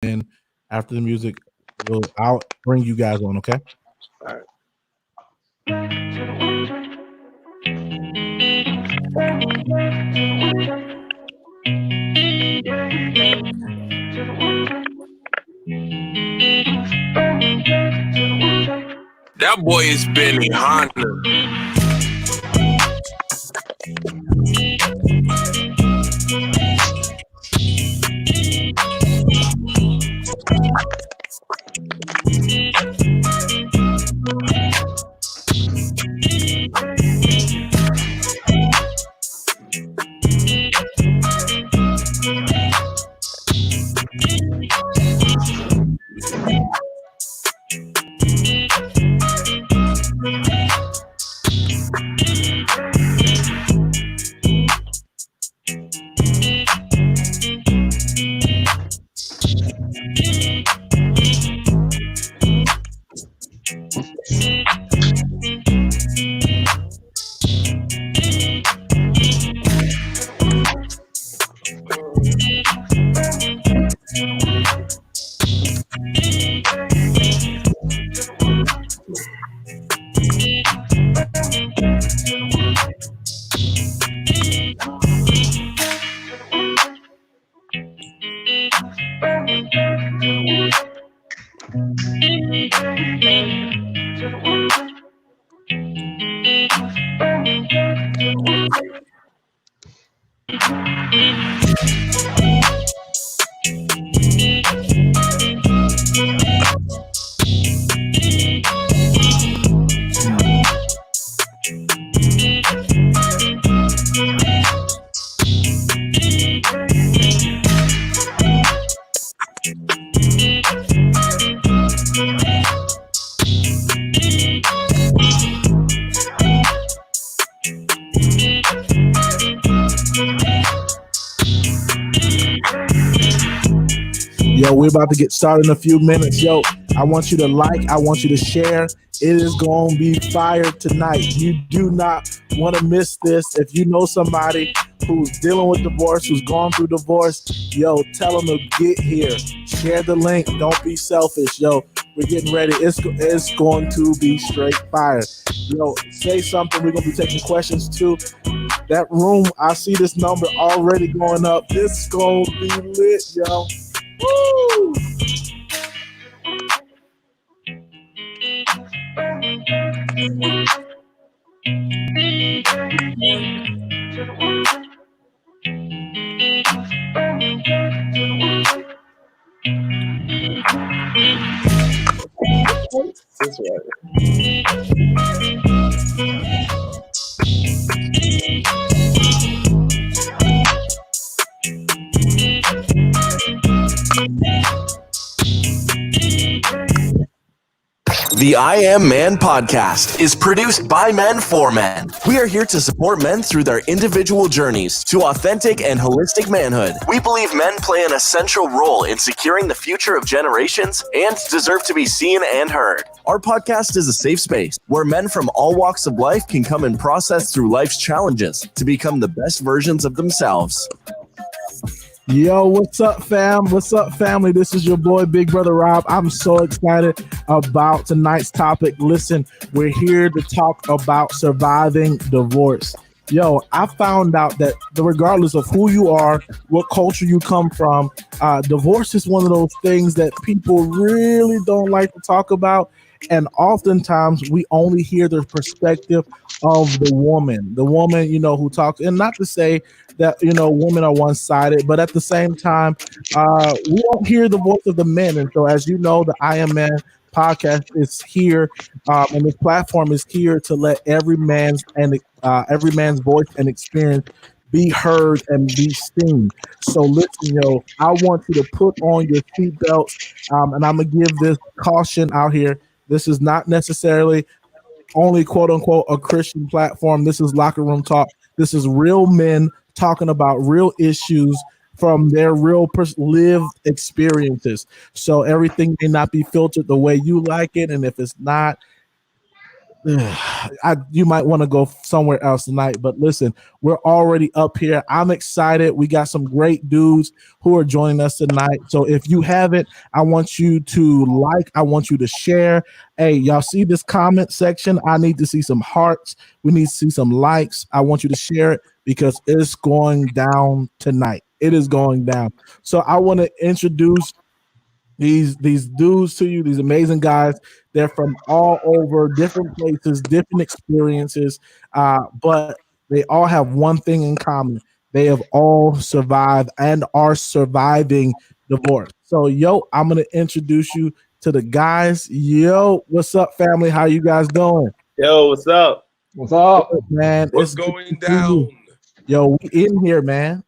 then after the music, I'll bring you guys on. Okay. All right. That boy is Benny Honda. Yo, we're about to get started in a few minutes. Yo, I want you to like, I want you to share. It is going to be fire tonight. You do not want to miss this. If you know somebody who's dealing with divorce, who's gone through divorce, yo, tell them to get here. Share the link. Don't be selfish. Yo, we're getting ready. It's going to be straight fire. Yo, say something. We're going to be taking questions too. That room, I see this number already going up. It's going to be lit, yo. Woo! That's right. The I Am Man podcast is produced by men for men. We are here to support men through their individual journeys to authentic and holistic manhood. We believe men play an essential role in securing the future of generations and deserve to be seen and heard. Our podcast is a safe space where men from all walks of life can come and process through life's challenges to become the best versions of themselves. Yo, what's up, fam? What's up, family? This is your boy, Big Brother Rob. I'm so excited about tonight's topic. Listen, we're here to talk about surviving divorce. Yo, I found out that regardless of who you are, what culture you come from, divorce is one of those things that people really don't like to talk about. And oftentimes we only hear the perspective of the woman, who talks. And not to say that, women are one-sided, but at the same time, we don't hear the voice of the men. And so, as you know, the I Am Man podcast is here, and this platform is here to let every man's voice and experience be heard and be seen. So listen, yo, I want you to put on your seatbelts, and I'm going to give this caution out here. This is not necessarily only quote unquote a Christian platform. This is locker room talk. This is real men talking about real issues from their real lived experiences. So everything may not be filtered the way you like it. And if it's not, You might want to go somewhere else tonight, but listen, we're already up here. I'm excited. We got some great dudes who are joining us tonight. So if you haven't, I want you to like, I want you to share. Hey, y'all see this comment section? I need to see some hearts. We need to see some likes. I want you to share it because it's going down tonight. It is going down. So I want to introduce these dudes to you, these amazing guys. They're from all over, different places, different experiences, but they all have one thing in common. They have all survived and are surviving divorce. So, yo, I'm gonna introduce you to the guys. Yo, what's up, family? How you guys doing? Yo, what's up? What's up? Good, man. What's It's good going to see down? you. Yo, we in here, man.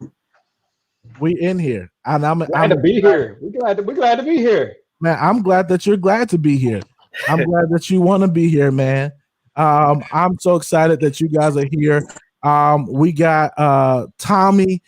We in here, and Glad to be here. We're glad to be here. man, I'm glad that you're glad to be here. I'm glad that you want to be here, man. I'm so excited that you guys are here. We got Tommie.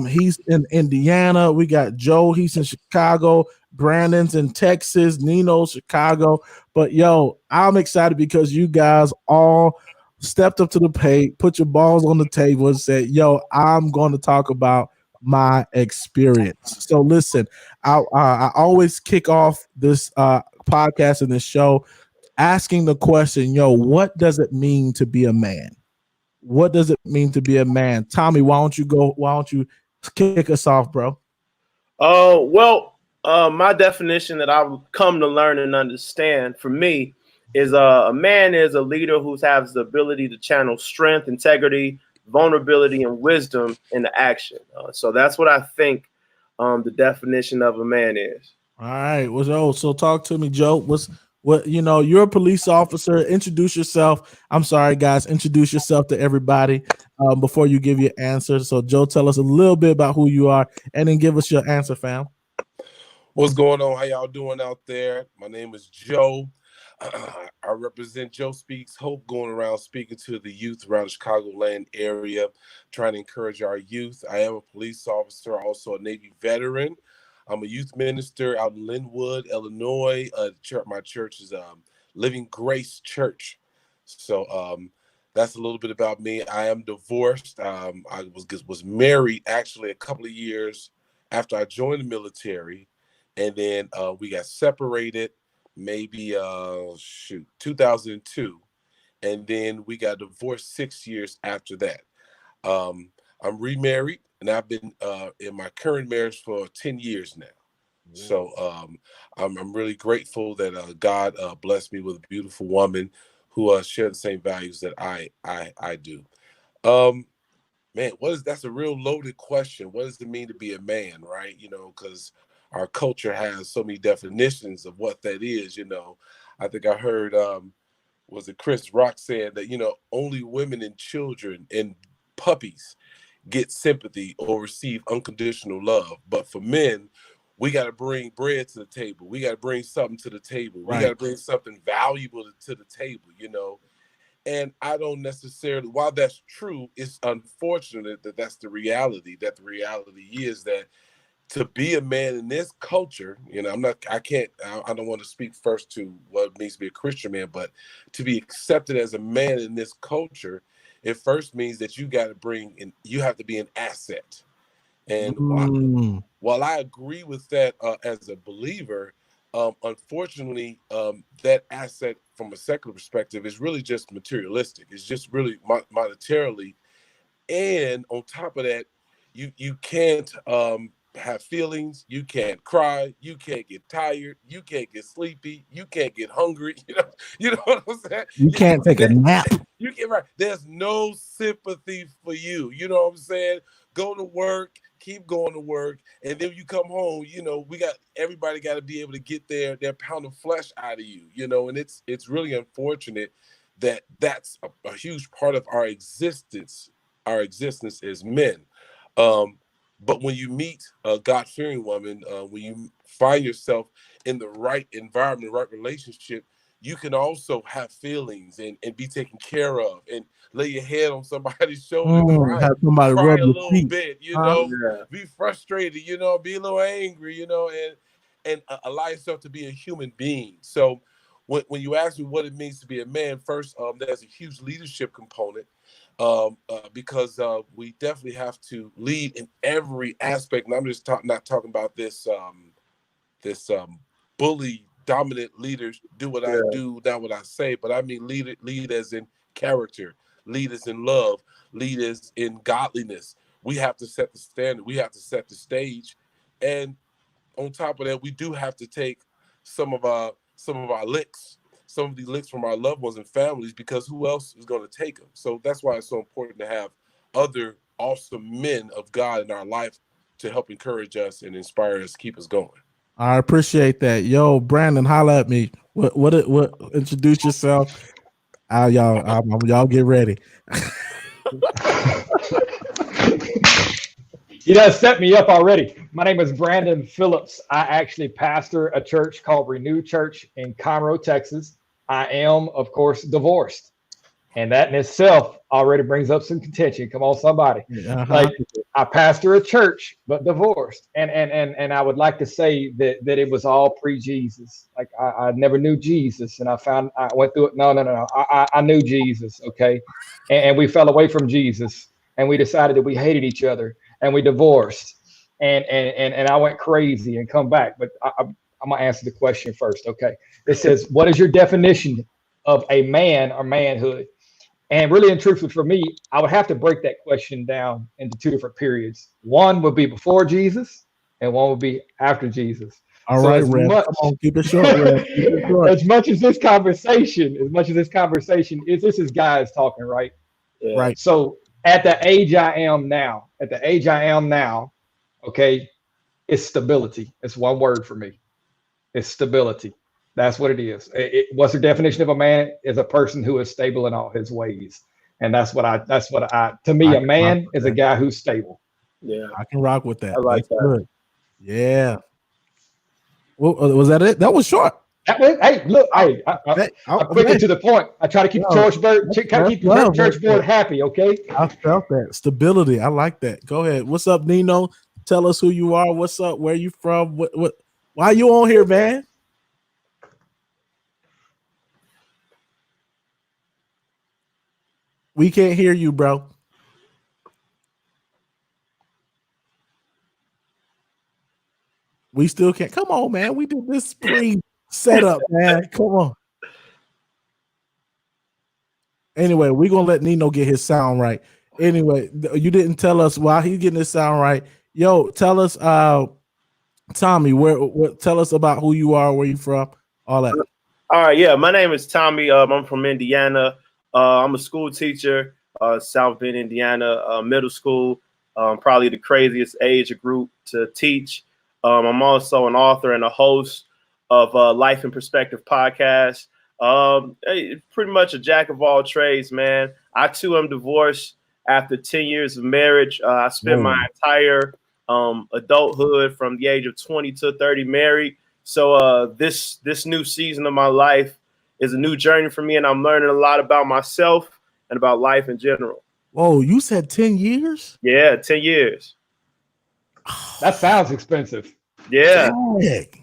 He's in Indiana. We got Joe. He's in Chicago. Brandon's in Texas. Nino, Chicago. But yo, I'm excited because you guys all stepped up to the plate, put your balls on the table, and said, "Yo, I'm going to talk about my experience." So listen, I always kick off this podcast and this show asking the question, yo, what does it mean to be a man? What does it mean to be a man? Tommie, why don't you go? Why don't you kick us off, bro? My definition that I've come to learn and understand for me is a man is a leader who has the ability to channel strength, integrity, vulnerability, and wisdom into action. So that's what I think the definition of a man is. All right. Well, so talk to me, Joe. What you're a police officer. Introduce yourself. I'm sorry, guys. Introduce yourself to everybody before you give your answer. So, Joe, tell us a little bit about who you are, and then give us your answer, fam. What's going on? How y'all doing out there? My name is Joe. I represent Joe Speaks Hope, going around speaking to the youth around the Chicagoland area, trying to encourage our youth. I am a police officer, also a Navy veteran. I'm a youth minister out in Linwood, Illinois. My church is Living Grace Church. So that's a little bit about me. I am divorced. I was married actually a couple of years after I joined the military, and then we got separated maybe 2002, and then we got divorced 6 years after that. I'm remarried, and I've been in my current marriage for 10 years now. So I'm really grateful that God blessed me with a beautiful woman who share the same values that I do. Man, that's a real loaded question. What does it mean to be a man, right? Because our culture has so many definitions of what that is. I think I heard was it Chris Rock saying that only women and children and puppies get sympathy or receive unconditional love, but for men, we got to bring bread to the table. We got to bring something to the table. We got to bring something valuable to the table. And I don't necessarily, while that's true, it's unfortunate that that's the reality. That the reality is that to be a man in this culture, I don't want to speak first to what it means to be a Christian man, but to be accepted as a man in this culture, it first means that you got to you have to be an asset. And while I agree with that as a believer, unfortunately, that asset from a secular perspective is really just materialistic. It's just really monetarily. And on top of that, you can't have feelings. You can't cry. You can't get tired. You can't get sleepy. You can't get hungry. You know what I'm saying? You can't take a nap. You get right. There's no sympathy for you. You know what I'm saying? Go to work, keep going to work, and then you come home. Everybody got to be able to get their pound of flesh out of you. And it's really unfortunate that that's a huge part of our existence. Our existence as men. But when you meet a God-fearing woman, when you find yourself in the right environment, right relationship, you can also have feelings and be taken care of and lay your head on somebody's shoulder, have somebody cry rub a your little feet. bit, Yeah. be frustrated, be a little angry, and allow yourself to be a human being. So when you ask me what it means to be a man, first, there's a huge leadership component because we definitely have to lead in every aspect. And I'm just not talking about this bully dominant leaders do what I do, not what I say, but I mean lead as in character, lead as in love, lead as in godliness. We have to set the standard. We have to set the stage, and on top of that, we do have to take some of our licks, some of the licks from our loved ones and families, because who else is going to take them? So that's why it's so important to have other awesome men of God in our life to help encourage us and inspire us, keep us going. I appreciate that. Yo, Brandon, holla at me. What introduce yourself. Y'all get ready. You done set me up already. My name is Brandon Phillips. I actually pastor a church called Renew Church in Conroe, Texas. I am, of course, divorced. And that in itself already brings up some contention. Come on, somebody. Like, I pastor a church, but divorced. And I would like to say that it was all pre-Jesus. Like, I never knew Jesus. And I went through it. No. I knew Jesus, okay? And we fell away from Jesus. And we decided that we hated each other. And we divorced. And I went crazy and come back. But I'm going to answer the question first, okay? It says, what is your definition of a man or manhood? And really and truthfully for me, I would have to break that question down into two different periods. One would be before Jesus, and one would be after Jesus. All right, Red. Come on, keep it short, Red. As much as this conversation is, this is guys talking, right? Yeah. Right. So at the age I am now, okay, it's stability. It's one word for me. It's stability. That's what it is. What's the definition of a man? Is a person who is stable in all his ways. And to me, a man is a guy who's stable. Yeah. I can rock with that. I like that. Good. Yeah. Well, was that it? That was short. Hey, look, I quick it to the point. I try to keep the church board happy, okay? I felt that. Stability. I like that. Go ahead. What's up, Nino? Tell us who you are. What's up? Where you from? Why you on here, man? We can't hear you, bro. We still can't. Come on, man. We did this pre-setup, man. Come on. Anyway, we're going to let Nino get his sound right. Anyway, you didn't tell us why he's getting his sound right. Yo, tell us, Tommie, tell us about who you are, where you from, all that. All right, yeah. My name is Tommie. I'm from Indiana. I'm a school teacher, South Bend, Indiana, middle school, probably the craziest age group to teach. I'm also an author and a host of Life in Perspective podcast. Pretty much a jack of all trades, man. I too am divorced after 10 years of marriage. I spent my entire adulthood from the age of 20 to 30 married. So this new season of my life is a new journey for me, and I'm learning a lot about myself and about life in general. Whoa, you said 10 years? Yeah, 10 years. That sounds expensive. Yeah. Heck.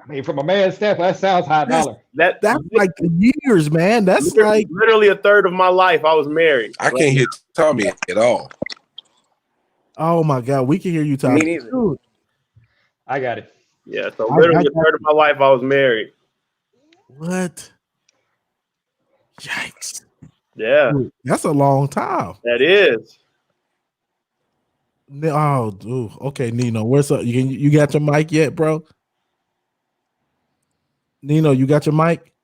I mean, from a man's standpoint, that sounds high dollar. That's like the years, man. That's literally a third of my life I was married. I can't hear Tommie at all. Oh my God, we can hear you, Tommie. Me neither. I got it. Yeah, so literally a third of my life I was married. What? Yikes. Yeah. Dude, that's a long time. That is. Oh, dude. Okay, Nino, where's up? You got your mic yet, bro? Nino, you got your mic?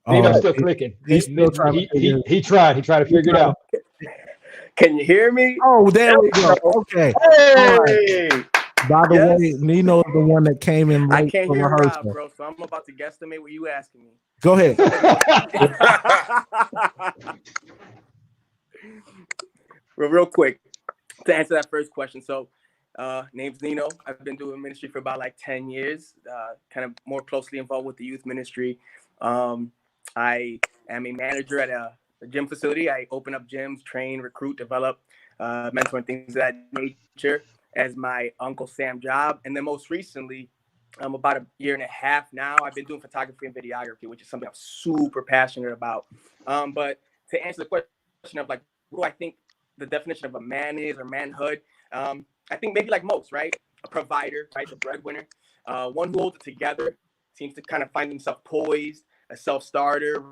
Nino's still clicking. He's still trying. He tried to figure it out. Can you hear me? Oh, there we go. Okay. Hey. Right. By the way, Nino is the one that came in late. I can't hear Rob, bro, so I'm about to guesstimate what you asking me. Go ahead. Real quick, to answer that first question. So, name's Nino. I've been doing ministry for about like 10 years, kind of more closely involved with the youth ministry. I am a manager at a gym facility. I open up gyms, train, recruit, develop, mentor, and things of that nature as my Uncle Sam job. And then most recently, about a year and a half now. I've been doing photography and videography, which is something I'm super passionate about. But to answer the question of like, what do I think the definition of a man is or manhood? I think maybe like most, right? A provider, right? The breadwinner, one who holds it together, seems to kind of find himself poised, a self-starter,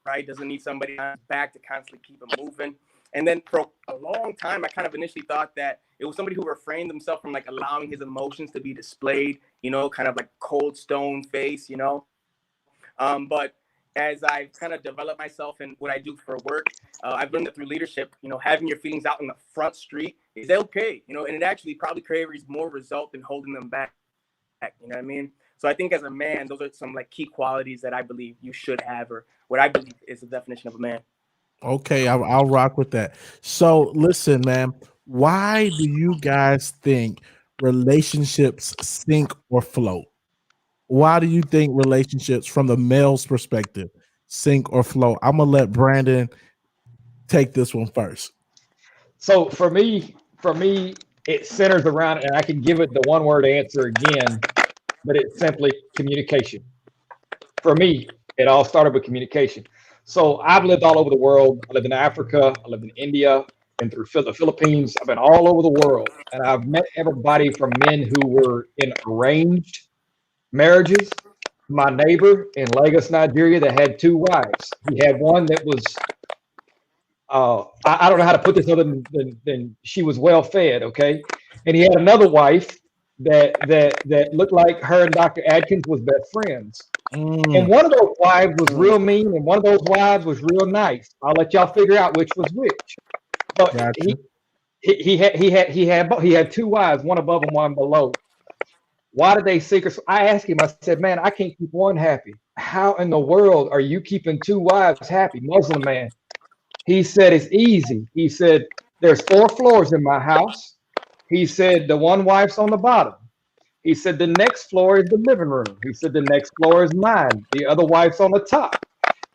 right? Doesn't need somebody on his back to constantly keep him moving. And then for a long time, I kind of initially thought that it was somebody who refrained himself from like allowing his emotions to be displayed, you know, kind of like cold stone face, you know. But as I kind of develop myself in what I do for work, I've learned that through leadership, you know, having your feelings out in the front street is okay, you know, and it actually probably carries more result than holding them back. You know what I mean? So I think as a man, those are some like key qualities that I believe you should have, or what I believe is the definition of a man. Okay, I'll rock with that. So listen, man, why do you guys think relationships sink or float? Why do you think relationships from the male's perspective sink or float? I'm gonna let Brandon take this one first. So for me, it centers around, and I can give it the one word answer again, but it's simply communication. For me, it all started with communication. So I've lived all over the world. I lived in Africa. I lived in India, been through the Philippines. I've been all over the world, and I've met everybody from men who were in arranged marriages. My neighbor in Lagos, Nigeria, that had two wives. He had one that was, I don't know how to put this other than she was well fed, okay? And he had another wife that looked like her and Dr. Adkins was best friends. And one of those wives was real mean, and one of those wives was real nice. I'll let y'all figure out which was which. But Gotcha. he had two wives, one above and one below. Why did they seek her? So I asked him, I said, man, I can't keep one happy. How in the world are you keeping two wives happy? Muslim man. He said, it's easy. He said, there's 4 floors in my house. He said, the one wife's on the bottom. He said, the next floor is the living room. He said, the next floor is mine. The other wife's on the top.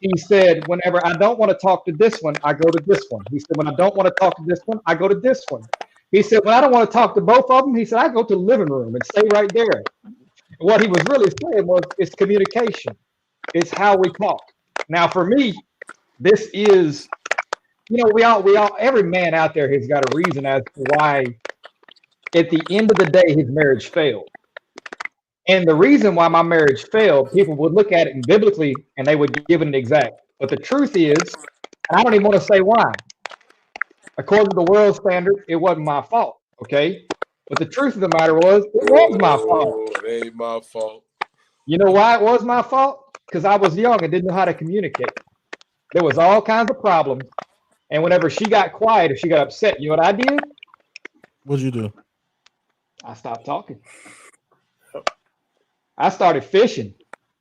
He said, whenever I don't want to talk to this one, I go to this one. He said, when I don't want to talk to this one, I go to this one. He said, when I don't want to talk to both of them, he said, I go to the living room and stay right there. And what he was really saying was, it's communication. It's how we talk. Now, for me, this is, you know, we all, every man out there has got a reason as to why at the end of the day, his marriage failed. And the reason why my marriage failed, people would look at it biblically and they would give it an exact. But the truth is, and I don't even want to say why. According to the world standard, it wasn't my fault. Okay. But the truth of the matter was, it was my fault. It ain't my fault. You know why it was my fault? Because I was young and didn't know how to communicate. There was all kinds of problems. And whenever she got quiet or she got upset, you know what I did? What'd you do? I stopped talking. I started fishing.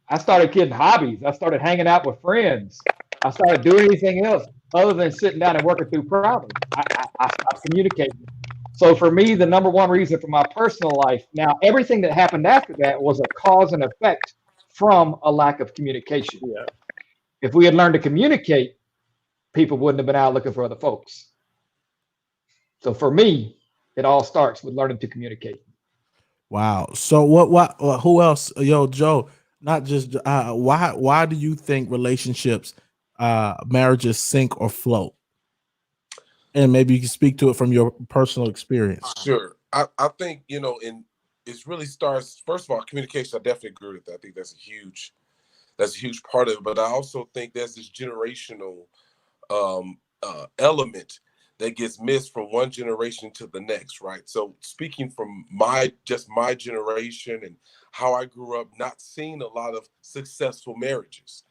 I started getting hobbies. I started hanging out with friends. I started doing anything else other than sitting down and working through problems. I stopped communicating. So for me, the number one reason for my personal life, now everything that happened after that was a cause and effect from a lack of communication. Yeah. If we had learned to communicate, people wouldn't have been out looking for other folks. So for me, it all starts with learning to communicate. Wow. So what who else? Yo, Joe, not just why do you think relationships, marriages sink or float? And maybe you can speak to it from your personal experience. Sure. I think, you know, it really starts, first of all, communication. I definitely agree with that. I think that's a huge part of it. But I also think there's this generational element that gets missed from one generation to the next, right? So speaking from my generation and how I grew up, not seeing a lot of successful marriages.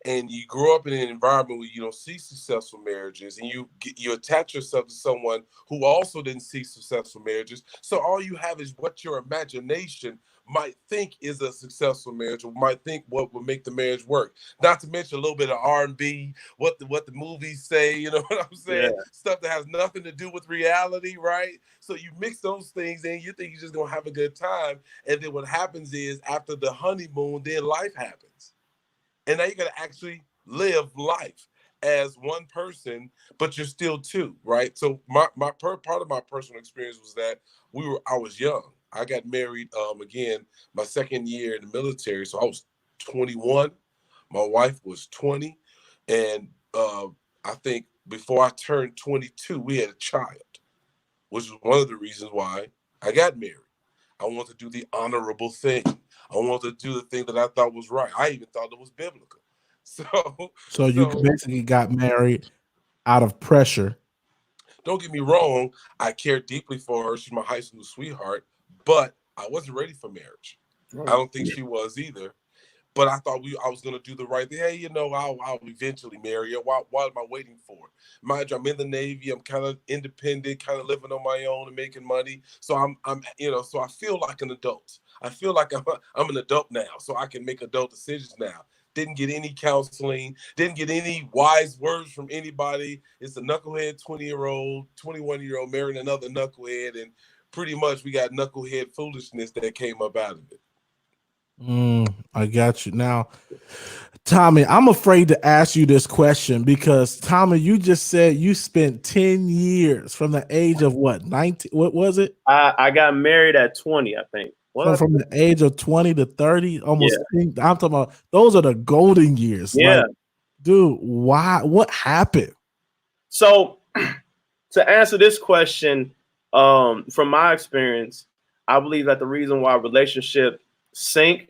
And you grow up in an environment where you don't see successful marriages, and you attach yourself to someone who also didn't see successful marriages. So all you have is what your imagination might think is a successful marriage, or might think what would make the marriage work. Not to mention a little bit of R&B, what the movies say, you know what I'm saying? Yeah. Stuff that has nothing to do with reality, right? So you mix those things in, you think you're just gonna have a good time, and then what happens is after the honeymoon, then life happens. And now you got to actually live life as one person, but you're still two, right? So part of my personal experience was that I was young. I got married again my second year in the military. So I was 21. My wife was 20. And I think before I turned 22, we had a child, which was one of the reasons why I got married. I wanted to do the honorable thing. I wanted to do the thing that I thought was right. I even thought it was biblical. So you basically got married out of pressure. Don't get me wrong. I cared deeply for her. She's my high school sweetheart, but I wasn't ready for marriage. Right. I don't think she was either. But I thought I was going to do the right thing. Hey, I'll eventually marry her. What am I waiting for? Mind you, I'm in the Navy. I'm kind of independent, kind of living on my own and making money. So so I feel like an adult. I feel like I'm an adult now, so I can make adult decisions now. Didn't get any counseling. Didn't get any wise words from anybody. It's a knucklehead 20-year-old, 21-year-old marrying another knucklehead, and pretty much we got knucklehead foolishness that came up out of it. I got you. Now, Tommie, I'm afraid to ask you this question because, Tommie, you just said you spent 10 years from the age of what, 19? What was it? I got married at 20, I think. So from the age of 20 to 30, almost. Yeah. I'm talking about those are the golden years. Yeah. Like, dude, why? What happened? So to answer this question, from my experience, I believe that the reason why relationships sink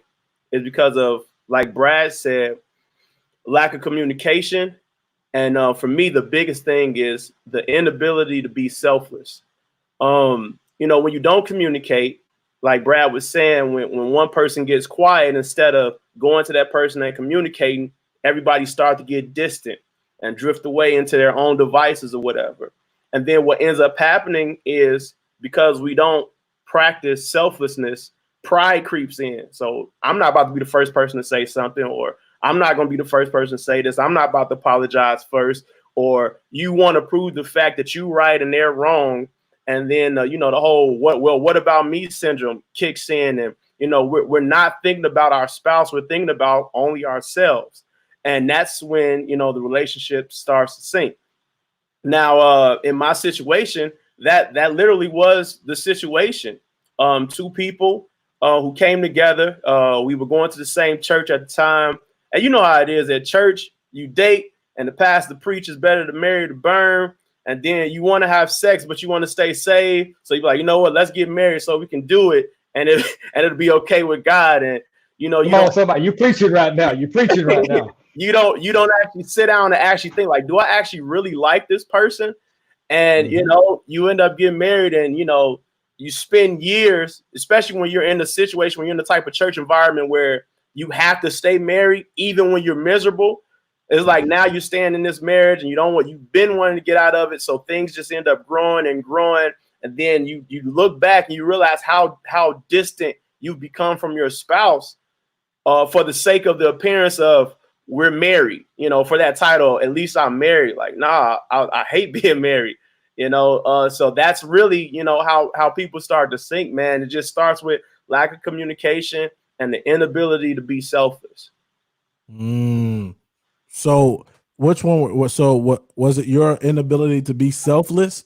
is because of, like Brad said, lack of communication. And for me, the biggest thing is the inability to be selfless. When you don't communicate, like Brad was saying, when one person gets quiet, instead of going to that person and communicating, everybody starts to get distant and drift away into their own devices or whatever. And then what ends up happening is, because we don't practice selflessness, pride creeps in. So I'm not about to be the first person to say something, or I'm not going to be the first person to say this. I'm not about to apologize first, or you want to prove the fact that you're right and they're wrong. And then, the whole what about me syndrome kicks in. And, we're not thinking about our spouse. We're thinking about only ourselves. And that's when, the relationship starts to sink. Now, in my situation, that literally was the situation. Two people who came together. We were going to the same church at the time. And you know how it is at church. You date and the pastor preaches better to marry to burn. And then you want to have sex, but you want to stay saved. So you're like, you know what, let's get married so we can do it. And it'll be okay with God. And, you preaching right now. You preaching right now. You don't actually sit down and actually think, like, do I actually really like this person? And, you end up getting married and, you spend years, especially when you're in a situation, when you're in the type of church environment where you have to stay married, even when you're miserable. It's like now you're staying in this marriage and you've been wanting to get out of it. So things just end up growing and growing. And then you look back and you realize how distant you've become from your spouse for the sake of the appearance of we're married, for that title. At least I'm married. Like, nah, I hate being married, so that's really, how people start to sink, man. It just starts with lack of communication and the inability to be selfless. So which one? So what was it? Your inability to be selfless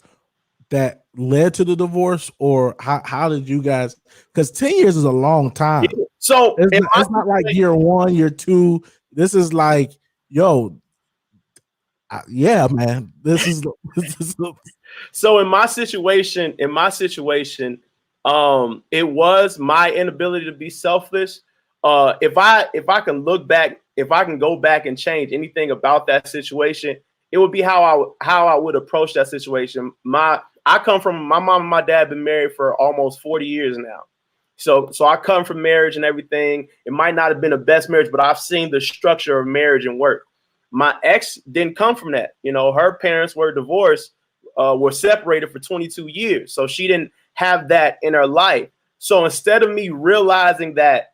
that led to the divorce, or how did you guys? Because 10 years is a long time. Yeah. So it's not like year one, year two. This is like, man. This is. So in my situation, it was my inability to be selfless. If I can look back, if I can go back and change anything about that situation, it would be how I would approach that situation. I come from, my mom and my dad been married for almost 40 years now. So I come from marriage and everything. It might not have been the best marriage, but I've seen the structure of marriage and work. My ex didn't come from that. her parents were divorced, were separated for 22 years. So she didn't have that in her life. So instead of me realizing that,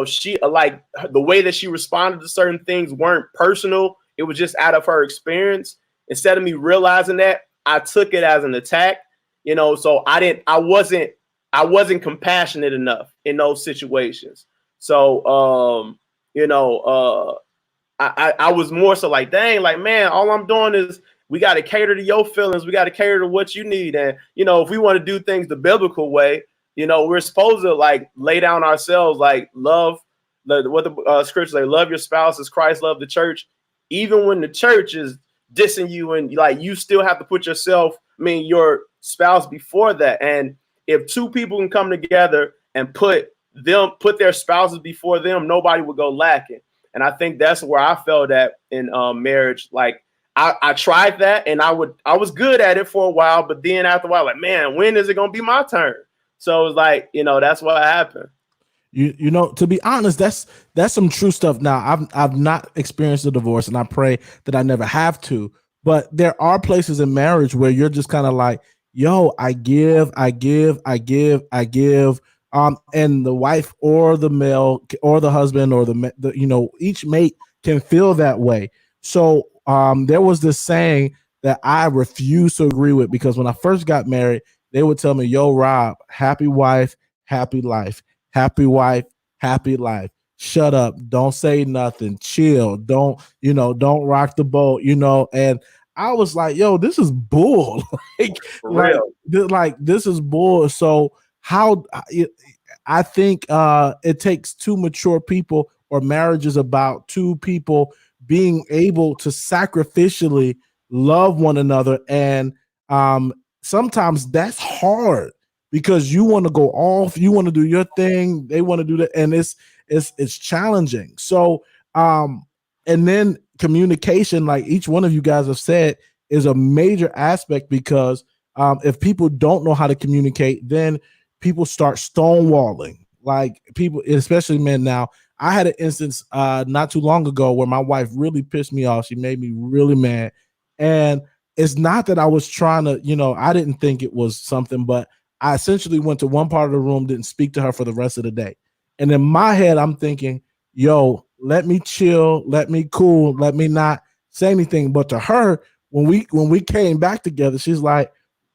she, like, the way that she responded to certain things weren't personal, it was just out of her experience. Instead of me realizing that, I took it as an attack, so I wasn't compassionate enough in those situations. So, I was more so like, dang, like, man, all I'm doing is we got to cater to your feelings. We got to cater to what you need. And, if we want to do things the biblical way, You know, we're supposed to like lay down ourselves, like love what the scriptures say, love your spouse as Christ loved the church. Even when the church is dissing you, and like you still have to put yourself, I mean, your spouse before that. And if two people can come together and put their spouses before them, nobody would go lacking. And I think that's where I felt at in marriage. Like I tried that, and I was good at it for a while, but then after a while, like, man, when is it gonna be my turn? So it was like, you know, that's what happened. You know, to be honest, that's some true stuff. Now, I've not experienced a divorce, and I pray that I never have to. But there are places in marriage where you're just kind of like, yo, I give, and the wife or the male or the husband or the you know, each mate can feel that way. So there was this saying that I refuse to agree with, because when I first got married, they would tell me, yo, Rob, happy wife, happy life. Happy wife, happy life. Shut up. Don't say nothing. Chill. Don't rock the boat, you know. And I was like, yo, this is bull. like this is bull. So I think it takes two mature people, or marriage is about two people being able to sacrificially love one another. And sometimes that's hard, because you want to go off, you want to do your thing, they want to do that, and it's challenging. So and then communication, like each one of you guys have said, is a major aspect, because if people don't know how to communicate, then people start stonewalling. Like people, especially men. Now, I had an instance not too long ago where my wife really pissed me off. She made me really mad, and it's not that I was trying to, you know, I didn't think it was something, but I essentially went to one part of the room, didn't speak to her for the rest of the day. And in my head, I'm thinking, yo, let me chill, let me cool, let me not say anything. But to her, when we came back together, she's like,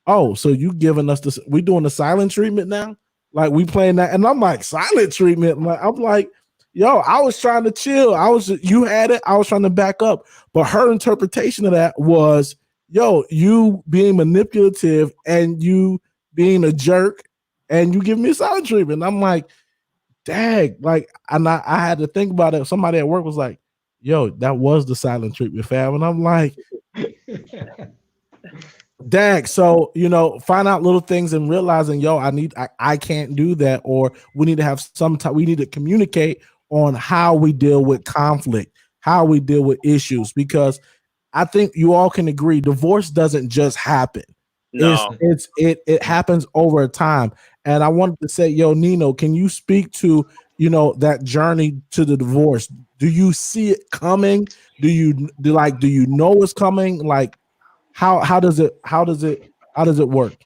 oh, so you giving us this, we doing the silent treatment now? Like we playing that. And I'm like, silent treatment? I'm like, yo, I was trying to chill. You had it, I was trying to back up. But her interpretation of that was, yo, you being manipulative and you being a jerk, and you give me silent treatment. I'm like, dang, like, and I had to think about it. Somebody at work was like, yo, that was the silent treatment, fam. And I'm like, dang. So, you know, find out little things and realizing, yo, I can't do that, or we need to have some time. We need to communicate on how we deal with conflict, how we deal with issues, because I think you all can agree, divorce doesn't just happen. No. It happens over time. And I wanted to say, yo, Nino, can you speak to, you know, that journey to the divorce? Do you see it coming? Do you know it's coming? Like, how does it work?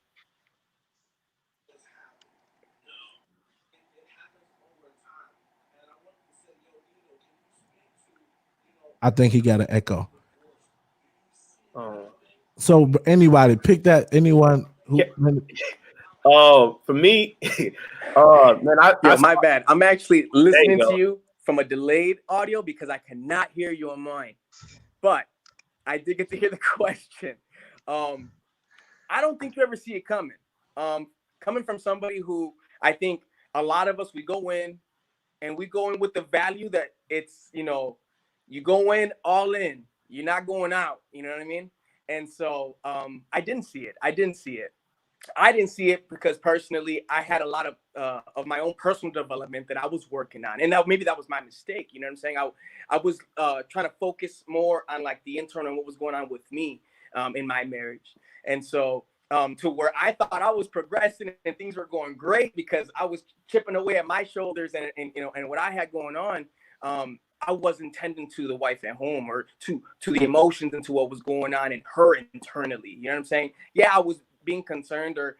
I think he got an echo. So anybody pick that, anyone who for me, man, my bad. I'm actually listening to you from a delayed audio because I cannot hear you on mine. But I did get to hear the question. I don't think you ever see it coming. Coming from somebody who, I think a lot of us, we go in with the value that it's, you know, you go in all in, you're not going out, you know what I mean? And so I didn't see it. I didn't see it because personally, I had a lot of my own personal development that I was working on. And maybe that was my mistake. You know what I'm saying? I was trying to focus more on like the internal and what was going on with me in my marriage. And so to where I thought I was progressing and things were going great because I was chipping away at my shoulders and you know, and what I had going on, I wasn't tending to the wife at home or to the emotions and to what was going on in her internally. You know what I'm saying? Yeah, I was being concerned or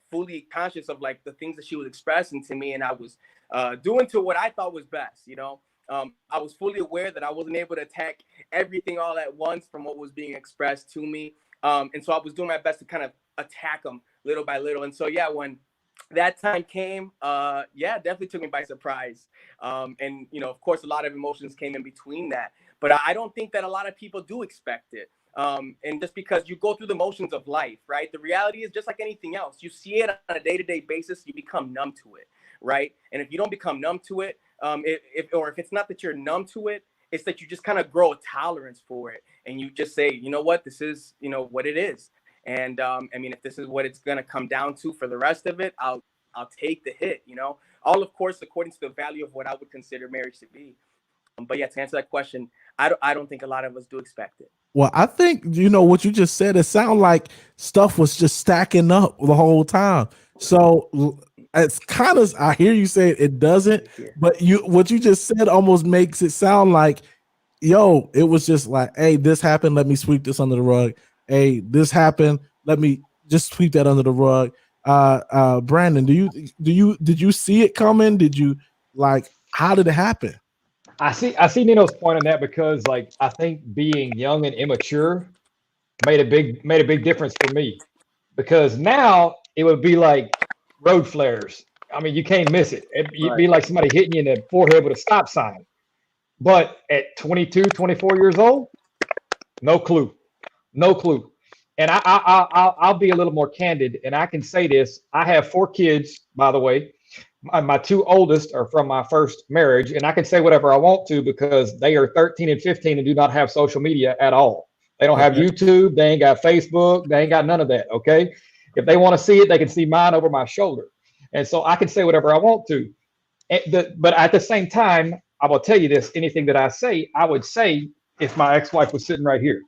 fully conscious of like the things that she was expressing to me, and I was doing to what I thought was best. You know, I was fully aware that I wasn't able to attack everything all at once from what was being expressed to me, and so I was doing my best to kind of attack them little by little. And so yeah, when that time came, definitely took me by surprise. And, you know, of course, a lot of emotions came in between that. But I don't think that a lot of people do expect it. And just because you go through the motions of life, right? The reality is just like anything else. You see it on a day-to-day basis, you become numb to it, right? And if you don't become numb to it, if it's not that you're numb to it, it's that you just kind of grow a tolerance for it. And you just say, you know what, this is, what it is. And I mean, if this is what it's going to come down to for the rest of it, I'll take the hit, all, of course, according to the value of what I would consider marriage to be. But yeah, to answer that question, I don't think a lot of us do expect it. Well, I think, what you just said, it sounded like stuff was just stacking up the whole time. So it's kind of, I hear you say it doesn't, but what you just said almost makes it sound like, it was just like, hey, this happened, let me sweep this under the rug. Hey, this happened, let me just sweep that under the rug. Brandon, did you see it coming? Did you how did it happen? I see Nino's point on that because I think being young and immature made a big difference for me, because now it would be like road flares. I mean, you can't miss it. It'd be like somebody hitting you in the forehead with a stop sign. But at 22, 24 years old, no clue. And I'll be a little more candid, and I can say this. I have 4 kids, by the way. My 2 oldest are from my first marriage, and I can say whatever I want to because they are 13 and 15 and do not have social media at all. They don't have YouTube. They ain't got Facebook. They ain't got none of that, okay? If they want to see it, they can see mine over my shoulder. And so I can say whatever I want to. But at the same time, I will tell you this, anything that I say, I would say if my ex-wife was sitting right here.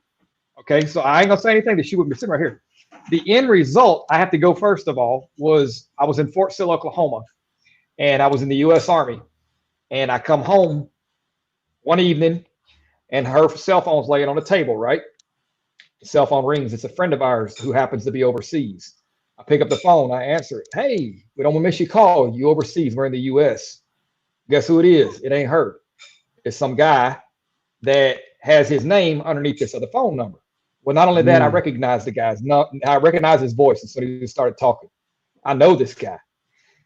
Okay, so I ain't gonna say anything that she wouldn't be sitting right here. The end result, I have to go first of all, was I was in Fort Sill, Oklahoma, and I was in the U.S. Army. And I come home one evening, and her cell phone's laying on the table, right? The cell phone rings. It's a friend of ours who happens to be overseas. I pick up the phone. I answer it. Hey, we don't want to miss your call. You overseas. We're in the U.S. Guess who it is? It ain't her. It's some guy that has his name underneath this other phone number. Well, not only that, I recognize the guy's. I recognize his voice, and so he started talking. I know this guy.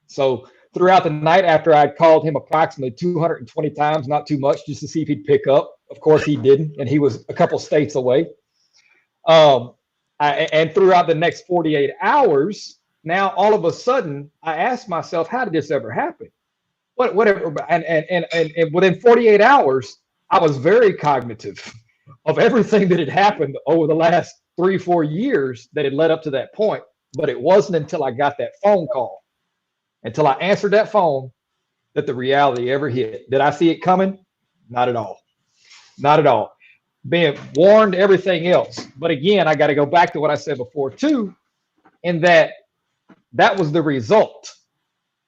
So throughout the night, after I'd called him approximately 220 times, not too much, just to see if he'd pick up. Of course, he didn't, and he was a couple states away. And throughout the next 48 hours, now all of a sudden, I asked myself, how did this ever happen? Whatever. And within 48 hours, I was very cognitive of everything that had happened over the last 3-4 years that had led up to that point. But it wasn't until I got that phone call, until I answered that phone, that the reality ever hit. Did I see it coming? Not at all. Not at all. Being warned, everything else. But again, I got to go back to what I said before too, in that was the result.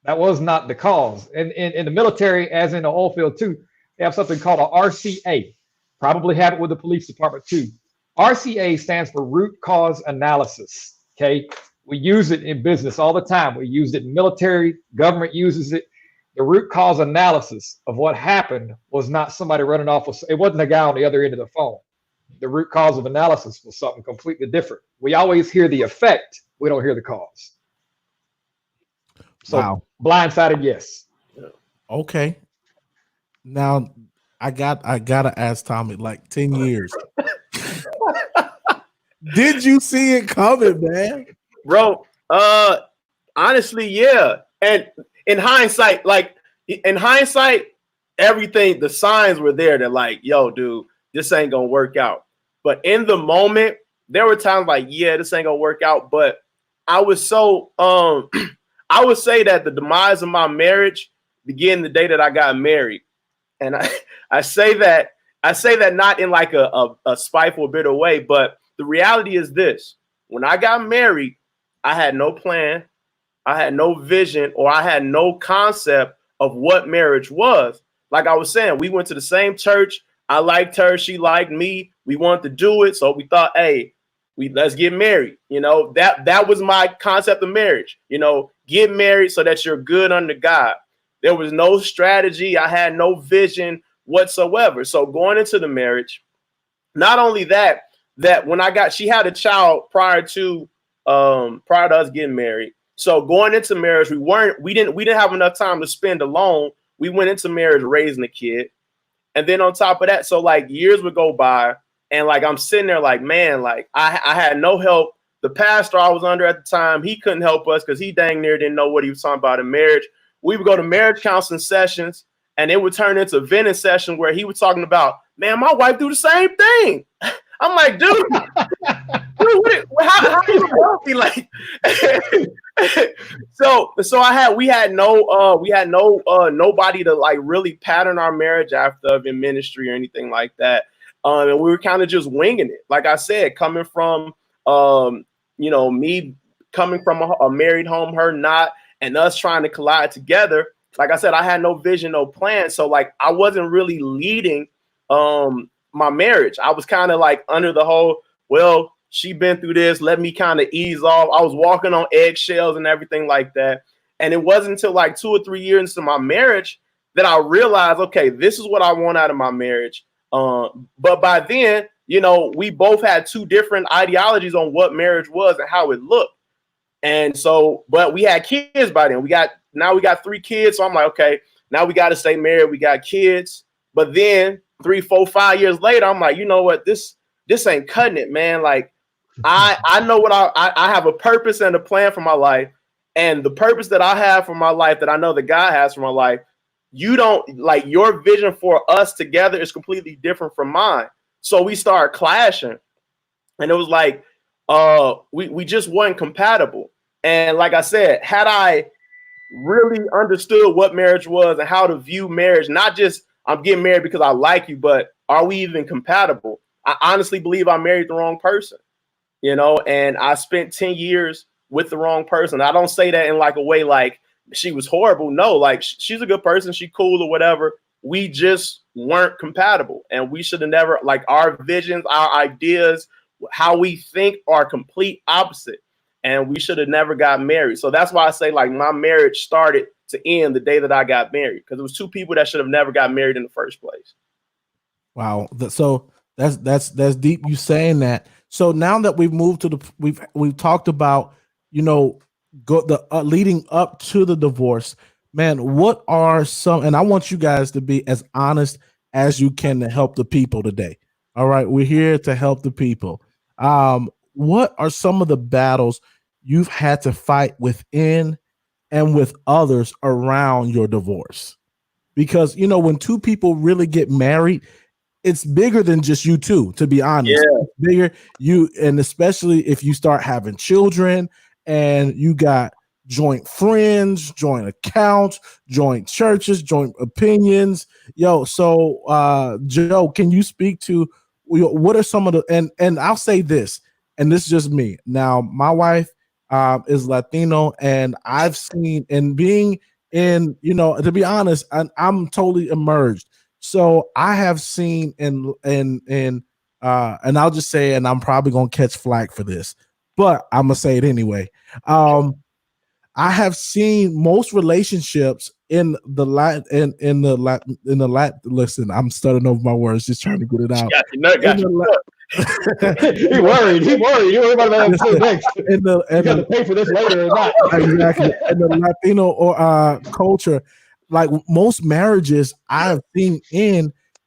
That was not the cause. And in the military, as in the oil field too, they have something called a RCA. Probably have it with the police department too. RCA stands for root cause analysis. Okay. We use it in business all the time. We use it in military, government uses it. The root cause analysis of what happened was not somebody running off. It wasn't a guy on the other end of the phone. The root cause of analysis was something completely different. We always hear the effect. We don't hear the cause. So wow. Blindsided, yes. Okay. Now I gotta ask Tommie, 10 years. Did you see it coming, man? Bro, honestly, yeah. And in hindsight, everything, the signs were there that yo, dude, this ain't gonna work out. But in the moment, there were times yeah, this ain't gonna work out. But I was so I would say that the demise of my marriage began the day that I got married. And I say that not in a spiteful, bitter way, but the reality is this: when I got married, I had no plan, I had no vision, or I had no concept of what marriage was. Like I was saying, we went to the same church. I liked her, she liked me. We wanted to do it, so we thought, hey, let's get married. That was my concept of marriage. Get married so that you're good under God. There was no strategy. I had no vision whatsoever. So going into the marriage, not only that when she had a child prior to us getting married. So going into marriage, we didn't have enough time to spend alone. We went into marriage raising a kid. And then on top of that, so years would go by And like, I'm sitting there like, man, like I had no help. The pastor I was under at the time, he couldn't help us because he dang near didn't know what he was talking about in marriage. We would go to marriage counseling sessions, and it would turn into a venting session where he was talking about, man, my wife do the same thing. I'm like, dude, how do you help me? Like, so we had no nobody to like really pattern our marriage after in ministry or anything like that. And we were kind of just winging it. Like I said, coming from me coming from a married home, her not, and us trying to collide together. Like I said, I had no vision, no plan. So like I wasn't really leading my marriage. I was kind of like under the whole, well, she been through this, let me kind of ease off. I was walking on eggshells and everything like that. And it wasn't until like 2 or 3 years into my marriage that I realized, okay, this is what I want out of my marriage. But by then, we both had two different ideologies on what marriage was and how it looked. And so, but we had kids by then. We got 3 kids. So I'm like, okay, now we got to stay married. We got kids. But then 3, 4, 5 years later, I'm like, you know what? This ain't cutting it, man. Like, I know what I have a purpose and a plan for my life. And the purpose that I have for my life, that I know that God has for my life, you don't like, your vision for us together is completely different from mine. So we started clashing, and it was like, we just weren't compatible. And like I said, had I really understood what marriage was and how to view marriage, not just I'm getting married because I like you, but are we even compatible? I honestly believe I married the wrong person, and I spent 10 years with the wrong person. I don't say that in like a way like she was horrible. No, like she's a good person. She cool or whatever. We just weren't compatible, and we should have never, like, our visions, our ideas, how we think are complete opposite, and we should have never got married. So that's why I say, like, my marriage started to end the day that I got married, because it was two people that should have never got married in the first place. Wow. So that's deep, you saying that. So now that we've moved to we've talked about, leading up to the divorce, man, what are some, and I want you guys to be as honest as you can to help the people today. All right. We're here to help the people. What are some of the battles you've had to fight within and with others around your divorce? Because, when two people really get married, it's bigger than just you two, to be honest. Yeah. It's bigger, and especially if you start having children and you got joint friends, joint accounts, joint churches, joint opinions. So Joe, can you speak to what are some of the, and I'll say this, and this is just me. Now, my wife is Latino, and I've seen, and being in, to be honest, I'm totally emerged. So I have seen and I'll just say, and I'm probably gonna catch flack for this, but I'm gonna say it anyway. I have seen most relationships in the listen, I'm stuttering over my words, just trying to get it out. He worried. You worried about that next. You got to pay for this later or not. Exactly. In the Latino or culture, like most marriages I've seen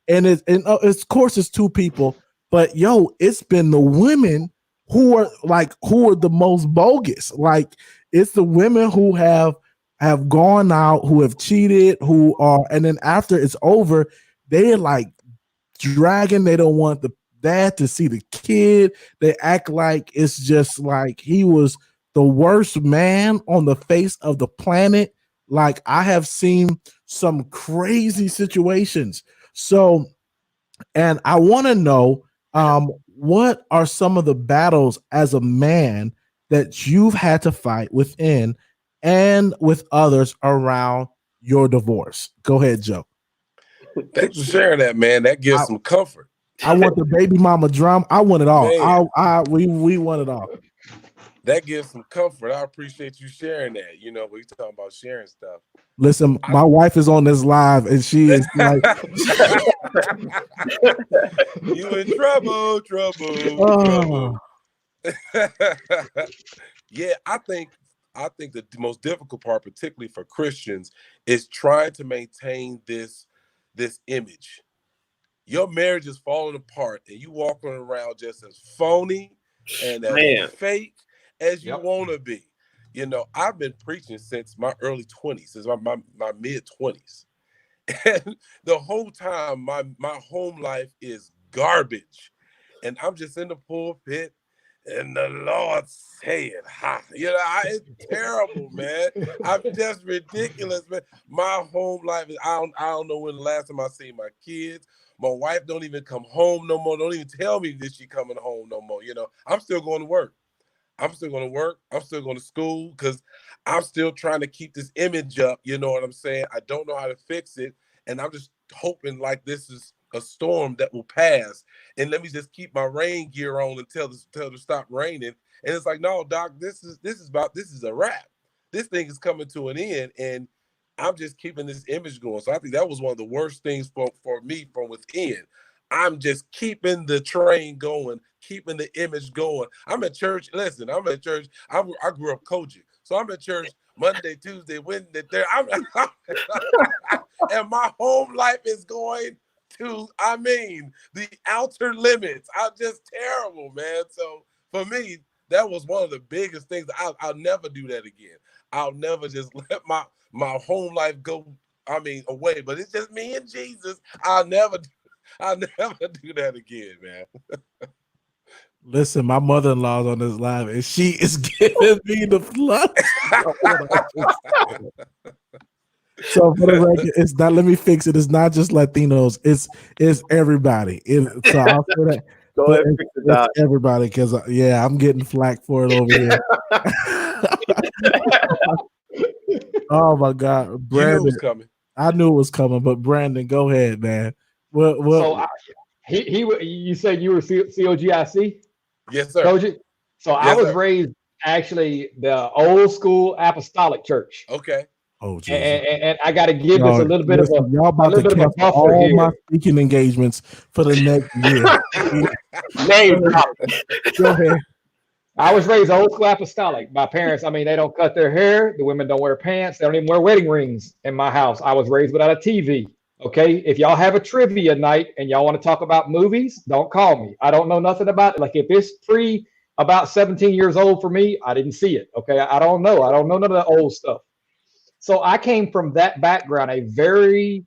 and of course it's two people, but it's been the women who are the most bogus. Like, it's the women who have gone out, who have cheated, and then after it's over, they're like dragging. They don't want the dad to see the kid. They act like it's just like he was the worst man on the face of the planet. Like, I have seen some crazy situations. So, and I want to know, what are some of the battles as a man that you've had to fight within and with others around your divorce? Go ahead, Joe. Thanks for sharing that, man. That gives some comfort. I want the baby mama drum. I want it all. We want it all. That gives some comfort. I appreciate you sharing that. We talking about sharing stuff. Listen, my wife is on this live, and she is like, "You in trouble. Yeah, I think the most difficult part, particularly for Christians, is trying to maintain this image your marriage is falling apart and you walking around just as phony and as Man. fake as you want to be. You know, I've been preaching since my early 20s, since my mid 20s. And the whole time my home life is garbage. And I'm just in the pulpit and the Lord saying, hi. You know, it's terrible, man. I'm just ridiculous, man. My home life is, I don't know when the last time I seen my kids. My wife don't even come home no more. Don't even tell me that she coming home no more. You know, I'm still going to work. I'm still going to work. I'm still going to school because I'm still trying to keep this image up. You know what I'm saying? I don't know how to fix it. And I'm just hoping like this is a storm that will pass. And let me just keep my rain gear on until it stop raining. And it's like, no, Doc, this is a wrap. This thing is coming to an end. And I'm just keeping this image going. So I think that was one of the worst things for me from within. I'm just keeping the train going, keeping the image going. I'm at church. Listen, I'm at church. I grew up coaching. So I'm at church Monday, Tuesday, Wednesday, Thursday. And my home life is going to, the outer limits. I'm just terrible, man. So for me, that was one of the biggest things. I'll never do that again. I'll never just let my home life go, away. But it's just me and Jesus. I'll never do that again, man. Listen, my mother-in-law's on this live, and she is giving me the flood. So for the record, it's not. Let me fix it. It's not just Latinos. It's everybody. So I'll say that. Go ahead, fix it, Doc. It's everybody, because I'm getting flack for it over here. Oh my God, Brandon! You knew it was coming. I knew it was coming, but Brandon, go ahead, man. So you said you were COGIC? Yes, sir. Coach? So yes, I was raised actually the old school apostolic church. Okay. Oh, Jesus. And I got to give this a little bit of a y'all about to cancel all here. My speaking engagements for the next year. Name Go ahead. I was raised old school apostolic. My parents, they don't cut their hair. The women don't wear pants. They don't even wear wedding rings in my house. I was raised without a TV. Okay. If y'all have a trivia night and y'all want to talk about movies, don't call me. I don't know nothing about it. Like if it's pre about 17 years old for me, I didn't see it. Okay. I don't know. I don't know none of the old stuff. So I came from that background, a very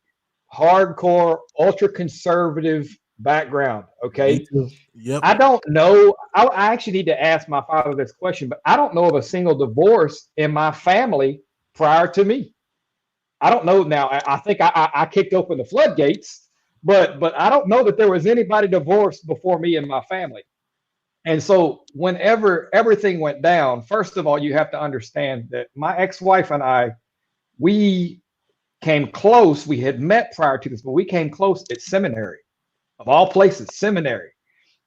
hardcore, ultra conservative background. Okay. Yep. I don't know. I actually need to ask my father this question, but I don't know of a single divorce in my family prior to me. I don't know now. I think I kicked open the floodgates, but I don't know that there was anybody divorced before me in my family. And so whenever everything went down, first of all, you have to understand that my ex-wife and I, we came close. We had met prior to this, but we came close at seminary, of all places, seminary.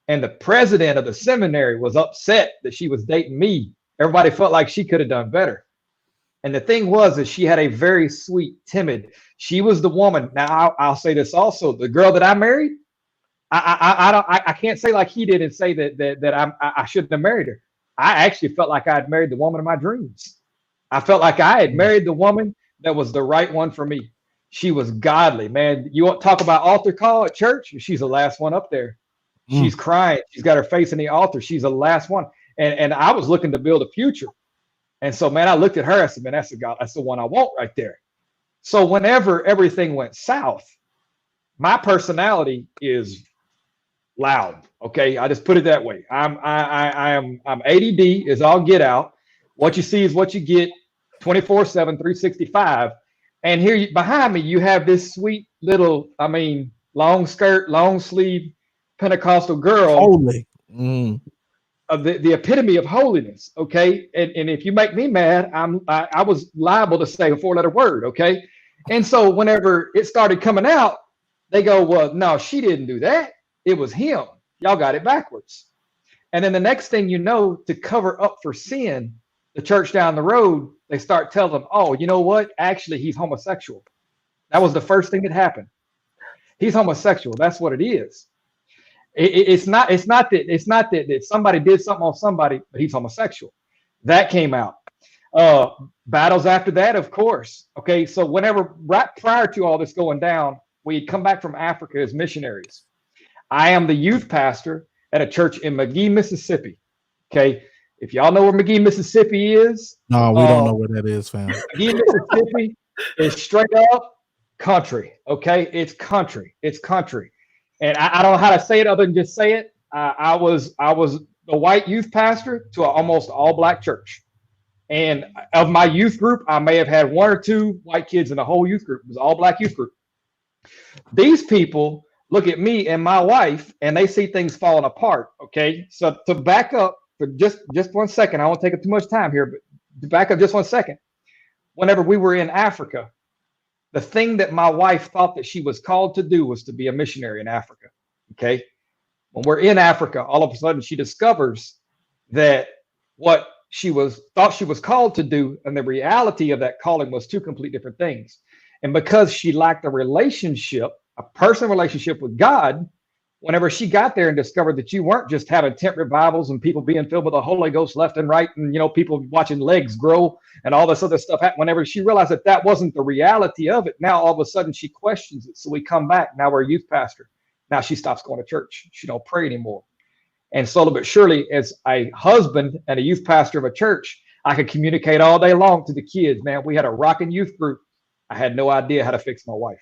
And the president of the seminary was upset that she was dating me. Everybody felt like she could have done better. And the thing was that she had a very sweet, timid. She was the woman. Now I'll say this also: the girl that I married, I can't say like he did and say that I shouldn't have married her. I actually felt like I had married the woman of my dreams. I felt like I had married the woman that was the right one for me. She was godly, man. You want to talk about altar call at church? She's the last one up there. She's crying. She's got her face in the altar. She's the last one. And I was looking to build a future. And so, man, I looked at her. I said, man, that's the one I want right there. So whenever everything went south, my personality is loud. Okay. I just put it that way. I'm ADD is all get out. What you see is what you get 24/7, 365. And here behind me, you have this sweet little, long skirt, long sleeve Pentecostal girl. Holy. Of the epitome of holiness. Okay. And if you make me mad, I was liable to say a 4-letter word. Okay. And so whenever it started coming out, they go, well, no, she didn't do that. It was him. Y'all got it backwards. And then the next thing you know, to cover up for sin, the church down the road, they start telling them, oh, you know what? Actually, he's homosexual. That was the first thing that happened. He's homosexual. That's what it is. It's not that somebody did something on somebody, but he's homosexual. That came out. Battles after that, of course. Okay, so right prior to all this going down, we come back from Africa as missionaries. I am the youth pastor at a church in McGee, Mississippi. Okay. If y'all know where McGee, Mississippi is. No, we don't know where that is, fam. McGee, Mississippi is straight up country. Okay. It's country. It's country. And I don't know how to say it other than just say it. I was the white youth pastor to an almost all black church. And of my youth group, I may have had 1 or 2 white kids in the whole youth group. It was all black youth group. These people look at me and my wife and they see things falling apart. Okay. So to back up for just 1 second, I won't take up too much time here, but to back up just 1 second. Whenever we were in Africa, the thing that my wife thought that she was called to do was to be a missionary in Africa. Okay. When we're in Africa, all of a sudden she discovers that what thought she was called to do and the reality of that calling was 2 complete different things. And because she lacked a relationship, a personal relationship with God, whenever she got there and discovered that you weren't just having tent revivals and people being filled with the Holy Ghost left and right, and people watching legs grow and all this other stuff, whenever she realized that that wasn't the reality of it, now all of a sudden she questions it. So we come back, now we're a youth pastor. Now she stops going to church. She don't pray anymore. And slowly but surely, as a husband and a youth pastor of a church, I could communicate all day long to the kids. Man, we had a rocking youth group. I had no idea how to fix my wife.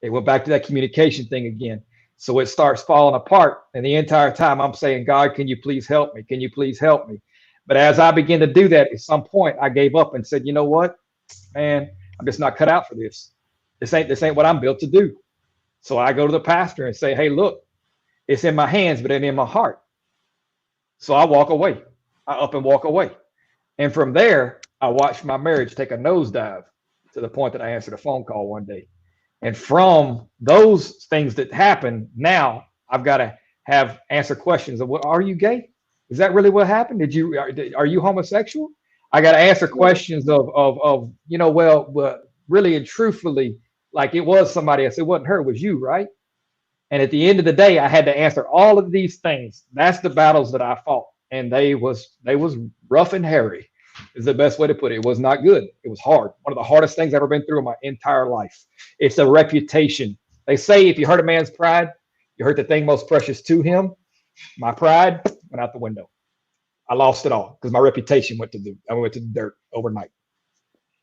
It went back to that communication thing again. So it starts falling apart. And the entire time I'm saying, God, can you please help me? Can you please help me? But as I began to do that, at some point I gave up and said, you know what, man, I'm just not cut out for this. This ain't what I'm built to do. So I go to the pastor and say, hey, look, it's in my hands, but it ain't in my heart. So I walk away. I up and walk away. And from there, I watched my marriage take a nosedive to the point that I answered a phone call one day. And from those things that happened, now I've got to answer questions of, are you gay? Is that really what happened? Are you homosexual? I got to answer questions of well, really and truthfully, like it was somebody else. It wasn't her, it was you, right? And at the end of the day, I had to answer all of these things. That's the battles that I fought. And they was rough and hairy, is the best way to put it. It was not good. It was hard. One of the hardest things I've ever been through in my entire life. It's a reputation. They say if you hurt a man's pride, you hurt the thing most precious to him. My pride went out the window. I lost it all because my reputation went to the dirt overnight.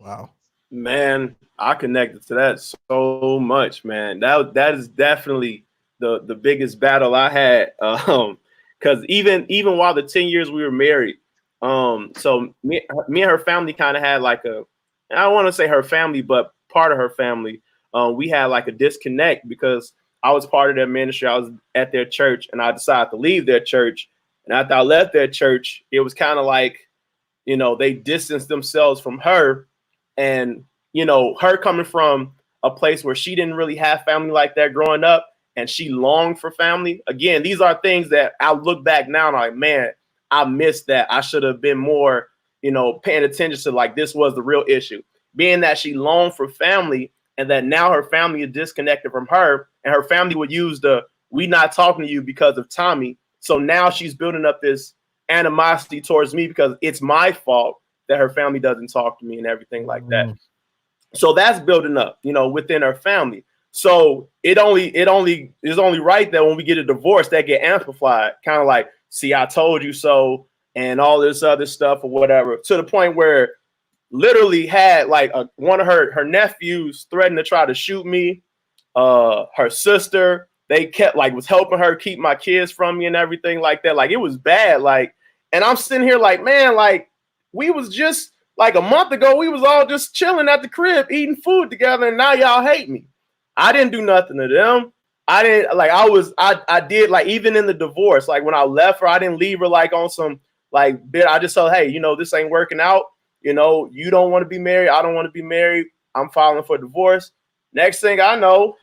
Wow. Man, I connected to that so much, man. That is definitely the biggest battle I had. Because even while the 10 years we were married, so me and her family kind of had like I don't want to say her family, but part of her family, we had like a disconnect because I was part of their ministry. I was at their church and I decided to leave their church. And after I left their church, it was kind of like, they distanced themselves from her. And, her coming from a place where she didn't really have family like that growing up and she longed for family. Again, these are things that I look back now and I'm like, man, I missed that. I should have been more, paying attention to like this was the real issue. Being that she longed for family and that now her family is disconnected from her and her family would use we not talking to you because of Tommie. So now she's building up this animosity towards me because it's my fault that her family doesn't talk to me and everything like that. So that's building up, within her family. So it only is only right that when we get a divorce, that get amplified, kind of like, see, I told you so, and all this other stuff or whatever, to the point where literally had like one of her nephews threatened to try to shoot me. Her sister, they kept was helping her keep my kids from me and everything like that. Like it was bad. And I'm sitting here like, man, we was just like a month ago, we was all just chilling at the crib, eating food together. And now y'all hate me. I didn't do nothing to them. I didn't I did even in the divorce, when I left her, I didn't leave her on some bit. I just said, hey, this ain't working out. You don't want to be married. I don't want to be married. I'm filing for divorce. Next thing I know,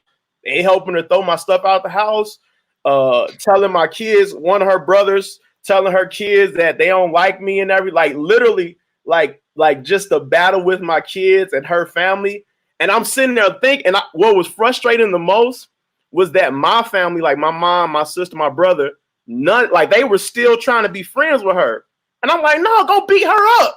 they helping her throw my stuff out the house, telling my kids, one of her brothers telling her kids that they don't like me and literally just the battle with my kids and her family. And I'm sitting there thinking, and what was frustrating the most was that my family, my mom, my sister, my brother, they were still trying to be friends with her. And I'm like, no, go beat her up.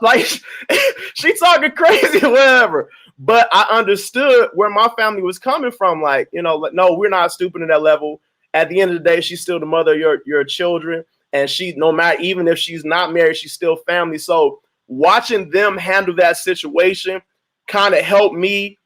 She talking crazy or whatever. But I understood where my family was coming from. Like, you know, like, no, we're not stupid at that level. At the end of the day, she's still the mother of your children. And she, no matter, even if she's not married, she's still family. So watching them handle that situation kind of helped me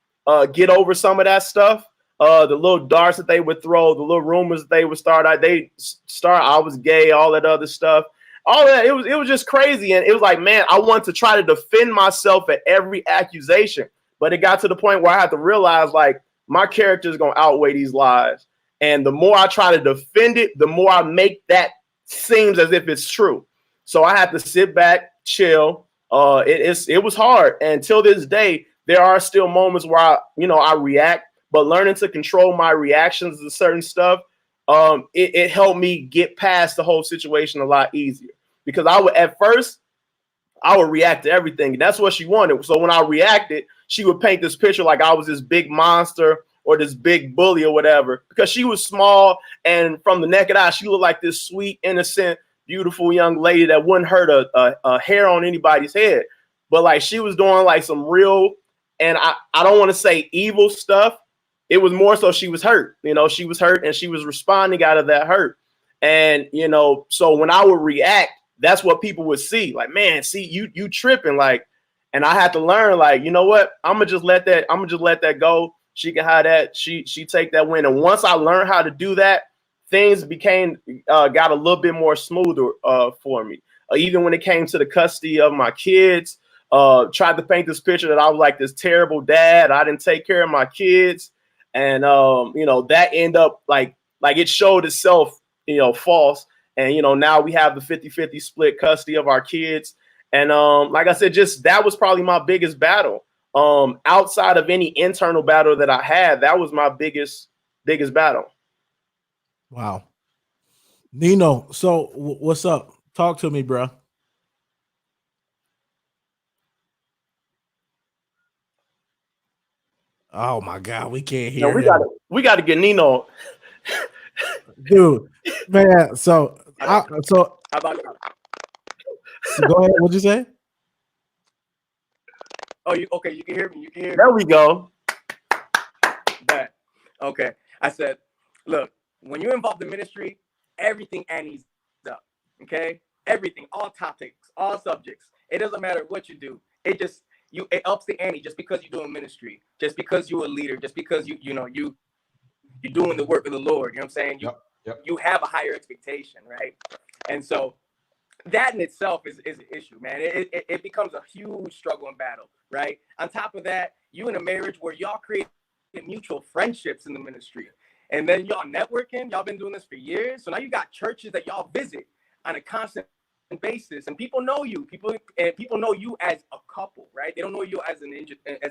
get over some of that stuff. The little darts that they would throw, the little rumors that they would start. I was gay, all that other stuff. All that, it was just crazy. And it was like, man, I want to try to defend myself at every accusation. But it got to the point where I had to realize, like, my character is going to outweigh these lies. And the more I try to defend it, the more I make that seems as if it's true. So I had to sit back, chill. It was hard. And till this day, there are still moments where I react, but learning to control my reactions to certain stuff, it helped me get past the whole situation a lot easier. Because at first I would react to everything. And that's what she wanted. So when I reacted, she would paint this picture like I was this big monster or this big bully or whatever, because she was small, and from the naked eye, she looked like this sweet, innocent, beautiful young lady that wouldn't hurt a hair on anybody's head. But like, she was doing like some real, and I don't want to say evil stuff. It was more so she was hurt. She was hurt, and she was responding out of that hurt. And, so when I would react, that's what people would see. Like, man, see, you tripping. Like, and I had to learn, like, you know what? I'm gonna just let that go. She can have that. She take that win. And once I learned how to do that, things got a little bit more smoother for me. Even when it came to the custody of my kids, tried to paint this picture that I was like this terrible dad. I didn't take care of my kids. And, that ended up like it showed itself, false. And, now we have the 50-50 split custody of our kids. And like I said, just that was probably my biggest battle. Outside of any internal battle that I had, that was my biggest battle. Wow. Nino, so what's up? Talk to me, bro. Oh my God, we can't hear him. We got to get Nino. Dude, man. So how about go ahead. What'd you say? Oh, you okay? You can hear me. There we go. Bad. Okay. I said, look, when you're involved in ministry, everything antes up. Okay, everything, all topics, all subjects. It doesn't matter what you do. It ups the ante just because you're doing ministry, just because you're a leader, just because you're doing the work of the Lord. You know what I'm saying? You have a higher expectation, right? And so that in itself is an issue, man. It becomes a huge struggle and battle, right? On top of that, you in a marriage where y'all create mutual friendships in the ministry, and then y'all networking. Y'all been doing this for years, so now you got churches that y'all visit on a constant basis, and people know you. People know you as a couple, right? They don't know you as an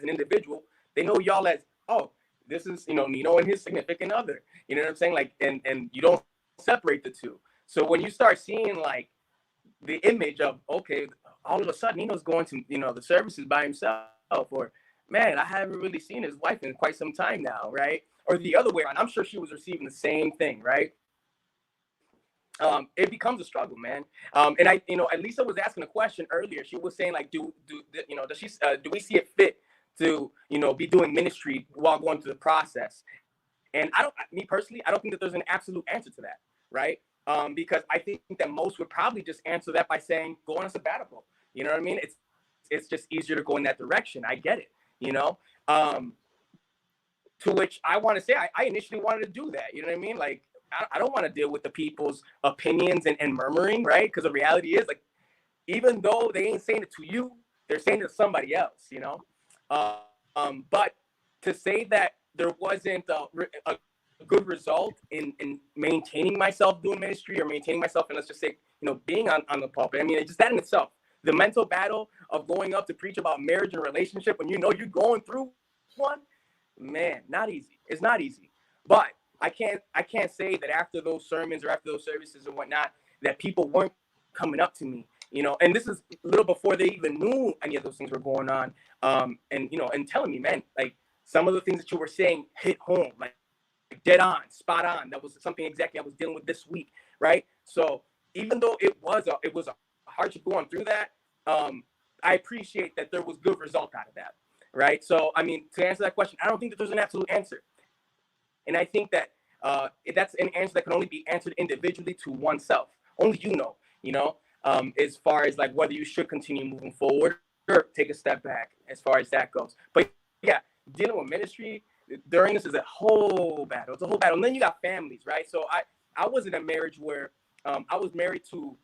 individual. They know y'all as, oh, this is Nino and his significant other. You know what I'm saying? Like, and you don't separate the two. So when you start seeing like the image of, okay, all of a sudden Nino's going to the services by himself, or man, I haven't really seen his wife in quite some time now, right? Or the other way around, I'm sure she was receiving the same thing, right? It becomes a struggle, man. And I, Lisa was asking a question earlier. She was saying like, do we see it fit to be doing ministry while going through the process? And me personally, I don't think that there's an absolute answer to that, right? Because I think that most would probably just answer that by saying, go on a sabbatical. You know what I mean? It's just easier to go in that direction. I get it, to which I want to say, I initially wanted to do that. You know what I mean? Like, I don't want to deal with the people's opinions and murmuring, right? Because the reality is, like, even though they ain't saying it to you, they're saying it to somebody else, But to say that there wasn't a good result in maintaining myself doing ministry, or maintaining myself, and let's just say, being on the pulpit. I mean, it's just that in itself. The mental battle of going up to preach about marriage and relationship when you're going through one, man, not easy. It's not easy. But I can't say that after those sermons or after those services and whatnot, that people weren't coming up to me, and this is a little before they even knew any of those things were going on. And telling me, man, like, some of the things that you were saying hit home, like dead on, spot on. That was something exactly I was dealing with this week, right? So even though it was a hardship going through that, I appreciate that there was good result out of that. right? So, I mean, to answer that question, I don't think that there's an absolute answer. And I think that that's an answer that can only be answered individually to oneself. Only you know, as far as like whether you should continue moving forward or take a step back as far as that goes. But yeah, dealing with ministry during this is a whole battle. It's a whole battle. And then you got families, right? So I was in a marriage where I was married to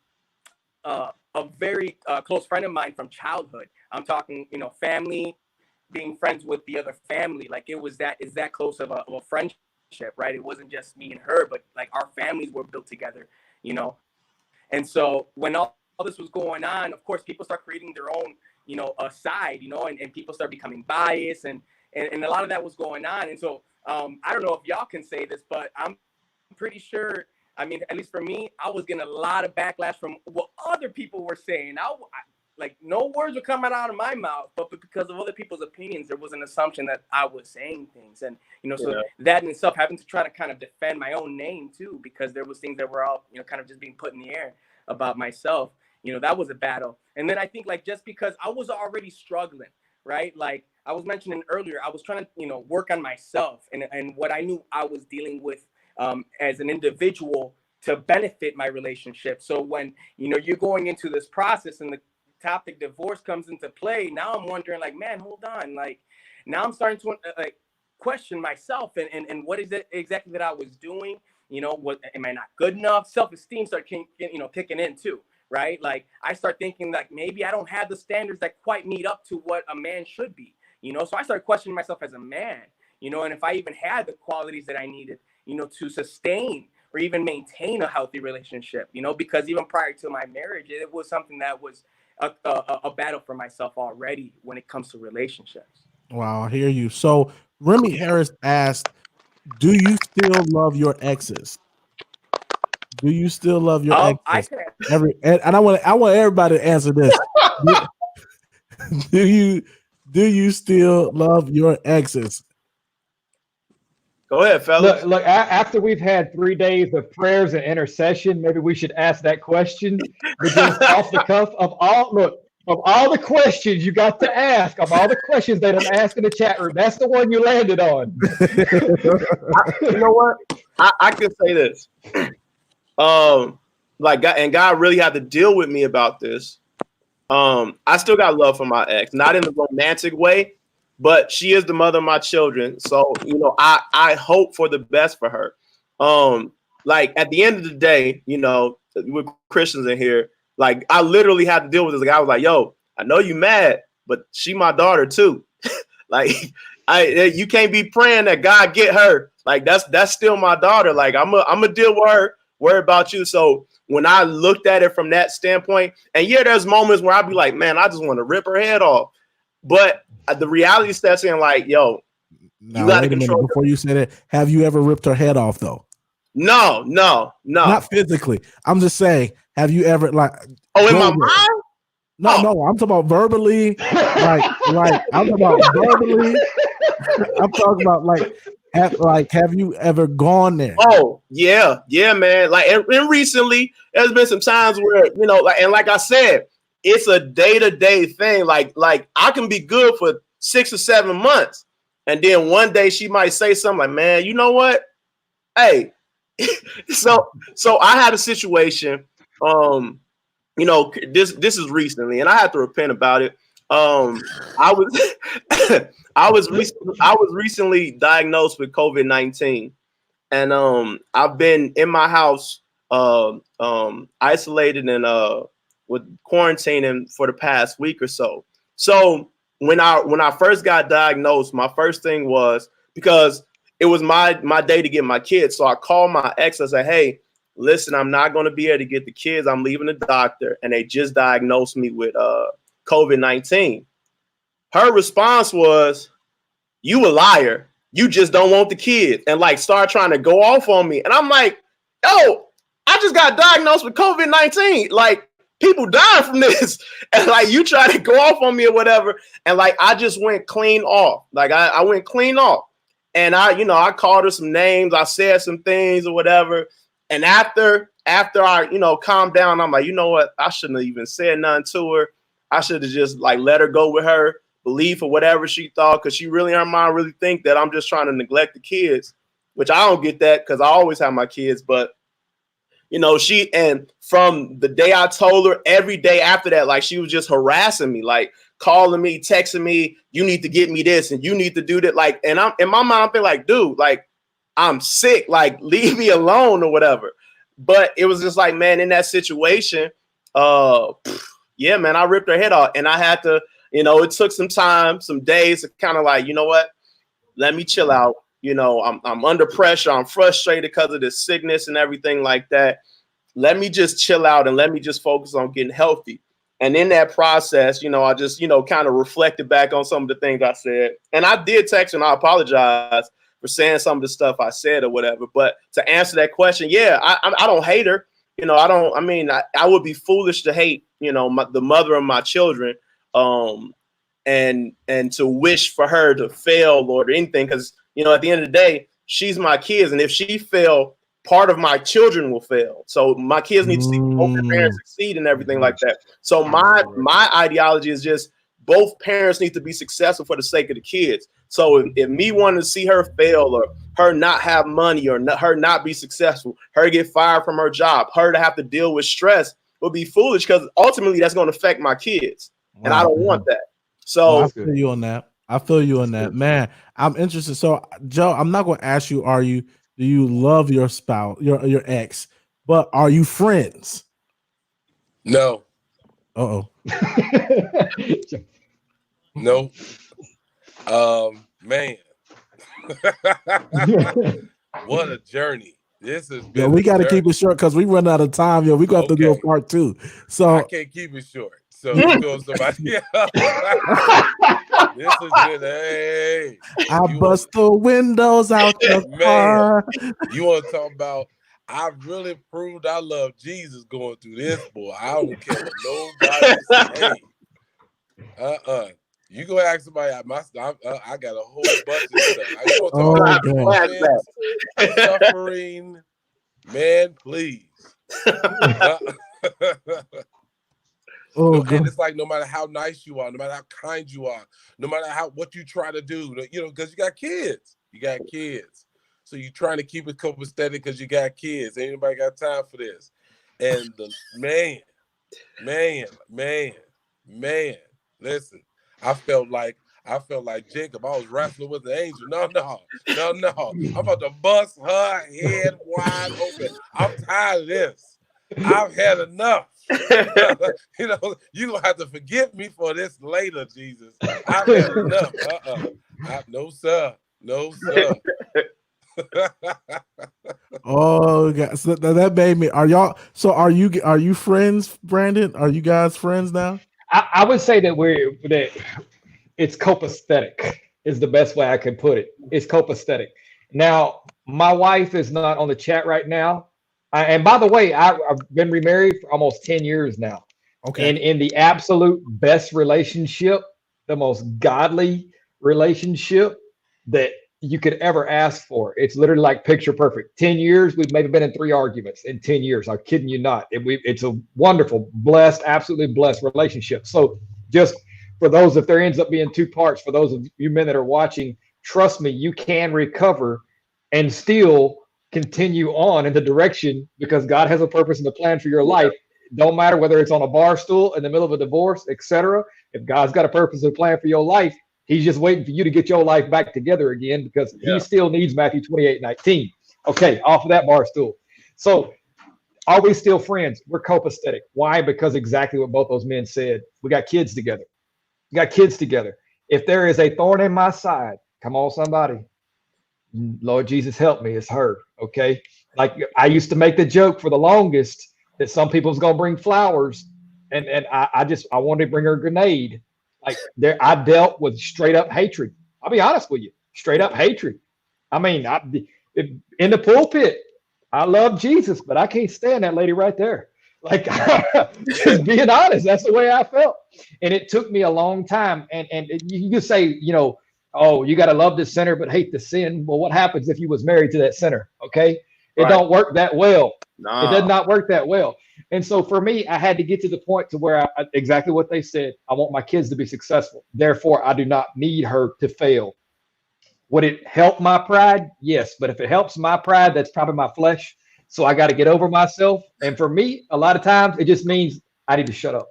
a very close friend of mine from childhood. I'm talking, you know, family, being friends with the other family. Like it was that close of a friendship, right? It wasn't just me and her, but like our families were built together, you know. And so when all this was going on, of course, people start creating their own, you know, side, you know, and people start becoming biased, and a lot of that was going on. And so I don't know if y'all can say this, but I'm pretty sure, I mean, at least for me, I was getting a lot of backlash from what other people were saying. Like no words were coming out of my mouth, but because of other people's opinions, there was an assumption that I was saying things. And, you know, so that in itself, having to try to kind of defend my own name too, because there was things that were all, you know, kind of just being put in the air about myself, you know, that was a battle. And then I think like, just because I was already struggling, right? Like I was mentioning earlier, I was trying to, you know, work on myself and what I knew I was dealing with as an individual to benefit my relationship. So when, you know, you're going into this process and the topic divorce comes into play, now I'm wondering like, man, hold on. Like now I'm starting to like question myself and what is it exactly that I was doing? You know, what am I not good enough? Self-esteem start kicking in too, right? Like I start thinking like maybe I don't have the standards that quite meet up to what a man should be, you know? So I started questioning myself as a man, you know, and if I even had the qualities that I needed, you know, to sustain or even maintain a healthy relationship, you know, because even prior to my marriage, it was something that was a battle for myself already when it comes to relationships. Wow, I hear you. So Remy Harris asked, do you still love your exes? Do you still love your exes? And I want everybody to answer this. do you still love your exes? Go ahead, fellas. Look, after we've had 3 days of prayers and intercession, maybe we should ask that question. But just off the cuff of all the questions you got to ask, of all the questions they done asked in the chat room, that's the one you landed on. You know what? I can say this. Like God really had to deal with me about this. I still got love for my ex, not in a romantic way, but she is the mother of my children. So, you know, I hope for the best for her. Like at the end of the day, you know, with Christians in here, like I literally had to deal with this. Like I was like, yo, I know you mad, but she my daughter too. Like you can't be praying that God get her. Like that's still my daughter. Like I'm gonna deal with her, worry about you. So when I looked at it from that standpoint, and yeah, there's moments where I'd be like, man, I just want to rip her head off. But the reality steps in like, yo, now, you got to control. Before you say that, have you ever ripped her head off though? No. Not physically. I'm just saying, have you ever like? Oh, in my mind? No, I'm talking about verbally. like I'm talking about verbally. I'm talking about have you ever gone there? Oh, yeah, man. Like, and recently, there's been some times where, you know, like I said, it's a day-to-day thing. Like I can be good for 6 or 7 months, and then one day she might say something like, "Man, you know what? Hey." so I had a situation. You know, this is recently, and I had to repent about it. I was recently diagnosed with COVID-19, and I've been in my house, isolated and with quarantining for the past week or so. So when I first got diagnosed, my first thing was, because it was my day to get my kids, so I called my ex. I said, "Hey, listen, I'm not going to be able to get the kids. I'm leaving the doctor, and they just diagnosed me with COVID-19. Her response was, "You a liar. You just don't want the kids," and like start trying to go off on me. And I'm like, yo, I just got diagnosed with COVID-19. Like, people dying from this. And like, you try to go off on me or whatever. And like, I just went clean off. Like I went clean off. And I called her some names. I said some things or whatever. And after I, calmed down, I'm like, you know what? I shouldn't have even said nothing to her. I should have just like let her go with her belief or whatever she thought, because she really in her mind really think that I'm just trying to neglect the kids, which I don't get that because I always have my kids. But and from the day I told her, every day after that, like, she was just harassing me, like calling me, texting me, you need to get me this and you need to do that. Like, and I'm in my mind, I'm like, dude, like, I'm sick, like, leave me alone or whatever. But it was just like, man, in that situation, yeah, man, I ripped her head off, and I had to, it took some time, some days to kind of like, you know what, let me chill out. I'm under pressure. I'm frustrated because of this sickness and everything like that. Let me just chill out and let me just focus on getting healthy. And in that process, I just, kind of reflected back on some of the things I said. And I did text and I apologize for saying some of the stuff I said or whatever. But to answer that question, yeah, I don't hate her. I would be foolish to hate, the mother of my children, and to wish for her to fail or anything. Because, at the end of the day, she's my kids. And if she fail, part of my children will fail. So my kids need to see both their parents succeed and everything like that. So my ideology is just both parents need to be successful for the sake of the kids. So if me wanting to see her fail or her not have money or her not be successful, her get fired from her job, her to have to deal with stress would be foolish, because ultimately that's going to affect my kids. And I don't want that. So I feel you on that. Man, I'm interested. So Joe, I'm not going to ask you, do you love your spouse, your ex, but are you friends? No. Uh-oh. No. Man. What a journey. This is we got to keep it short because we run out of time. We got to do a part 2. So I can't keep it short. So you go somebody else. This is good. Hey, I bust the windows out your car. You want to talk about? I really proved I love Jesus going through this, boy. I don't care what nobody say. You go ask somebody. I got a whole bunch of stuff. I want to talk about suffering, man. Please. And it's like, no matter how nice you are, no matter how kind you are, no matter what you try to do, because you got kids. So you're trying to keep it copacetic because you got kids. Ain't nobody got time for this. And the man, listen, I felt like Jacob. I was wrestling with the angel. No. I'm about to bust her head wide open. I'm tired of this. I've had enough. You're gonna have to forgive me for this later, Jesus. I've had enough. No, sir. Oh God. So that made me. Are you friends, Brandon? Are you guys friends now? I would say that it's copacetic is the best way I could put it. It's copacetic. Now, my wife is not on the chat right now. And by the way, I've been remarried for almost 10 years now. Okay. And in the absolute best relationship, the most godly relationship that you could ever ask for. It's literally like picture perfect. 10 years, we've maybe been in 3 arguments in 10 years. I'm kidding you not. It's a wonderful, blessed, absolutely blessed relationship. So just for those, if there ends up being 2 parts, for those of you men that are watching, trust me, you can recover and still continue on in the direction, because God has a purpose and a plan for your life. Don't matter whether it's on a bar stool in the middle of a divorce, etc. If God's got a purpose and a plan for your life, he's just waiting for you to get your life back together again, because he still needs Matthew 28:19. Okay, off of that bar stool. So are we still friends? We're copacetic. Why? Because exactly what both those men said. We got kids together. If there is a thorn in my side, come on, somebody. Lord Jesus, help me. It's her. Okay. Like I used to make the joke for the longest that some people's going to bring flowers. And I wanted to bring her a grenade. Like I dealt with straight up hatred. I'll be honest with you. Straight up hatred. I mean, in the pulpit, I love Jesus, but I can't stand that lady right there. Like, just being honest, that's the way I felt. And it took me a long time. And you can say, oh, you got to love the sinner but hate the sin. Well, what happens if you was married to that sinner? Okay. It don't work that well. Nah. It does not work that well. And so for me, I had to get to the point to where exactly what they said. I want my kids to be successful. Therefore, I do not need her to fail. Would it help my pride? Yes. But if it helps my pride, that's probably my flesh. So I got to get over myself. And for me, a lot of times it just means I need to shut up.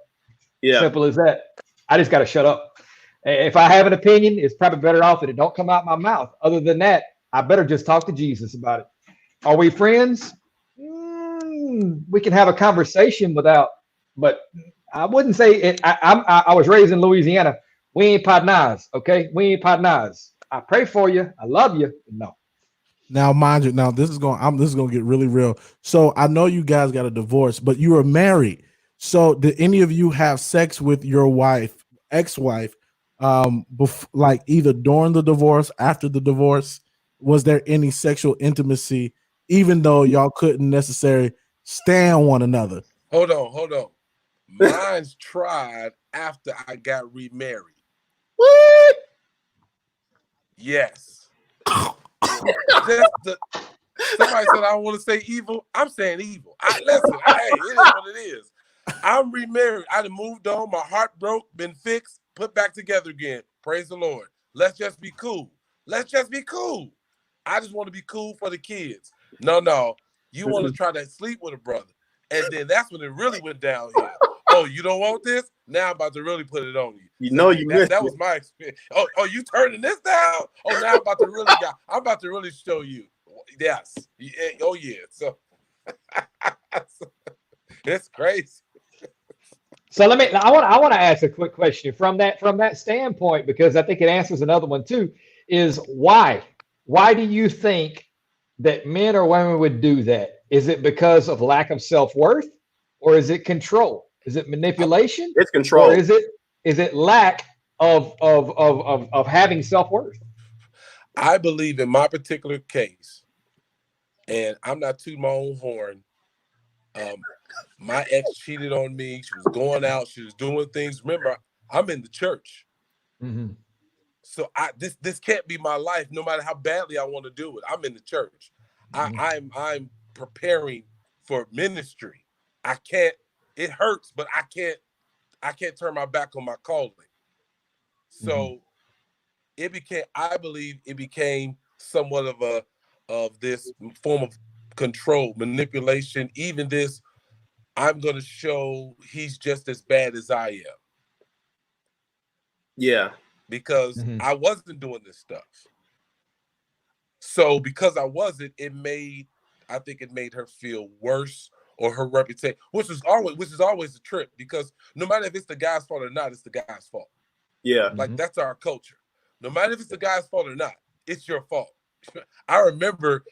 Yeah. Simple as that. I just got to shut up. If I have an opinion, it's probably better off that it don't come out my mouth. Other than that, I better just talk to Jesus about it. Are we friends? We can have a conversation without, but I wouldn't say it. I was raised in Louisiana. We ain't partners, okay? We ain't partners. I pray for you. I love you. No. Now, mind you, now this is gonna get really real. So I know you guys got a divorce, but you were married. So did any of you have sex with your wife, ex-wife, like either during the divorce, after the divorce? Was there any sexual intimacy, even though y'all couldn't necessarily stand one another? Hold on. Mine's tried after I got remarried. What? Yes. Somebody said I don't want to say evil. I'm saying evil. Listen, hey, it is what it is. I'm remarried. I done moved on. My heart broke, been fixed, put back together again. Praise the Lord. Let's just be cool. I just want to be cool for the kids. No. You want to try to sleep with a brother. And then that's when it really went downhill. Oh, you don't want this? Now I'm about to really put it on you. You know you missed that was my experience. Oh, you turning this down? Oh, now I'm about to really show you. Yes. Oh, yeah. So it's crazy. So I want to ask a quick question from that standpoint, because I think it answers another one too, is why do you think that men or women would do that? Is it because of lack of self-worth, or is it control? Is it manipulation? It's control. Or is it lack of having self-worth? I believe in my particular case, and I'm not tooting my own horn. My ex cheated on me. She was going out. She was doing things. Remember, I'm in the church. Mm-hmm. So this can't be my life, no matter how badly I want to do it. I'm in the church. Mm-hmm. I'm preparing for ministry. I can't. It hurts, but I can't turn my back on my calling. So I believe it became somewhat of this form of control, manipulation. Even this, I'm going to show he's just as bad as I am. Yeah. Because I wasn't doing this stuff. So because I wasn't, I think it made her feel worse, or her reputation, which is always a trip, because no matter if it's the guy's fault or not, it's the guy's fault. Yeah. Like that's our culture. No matter if it's the guy's fault or not, it's your fault. I remember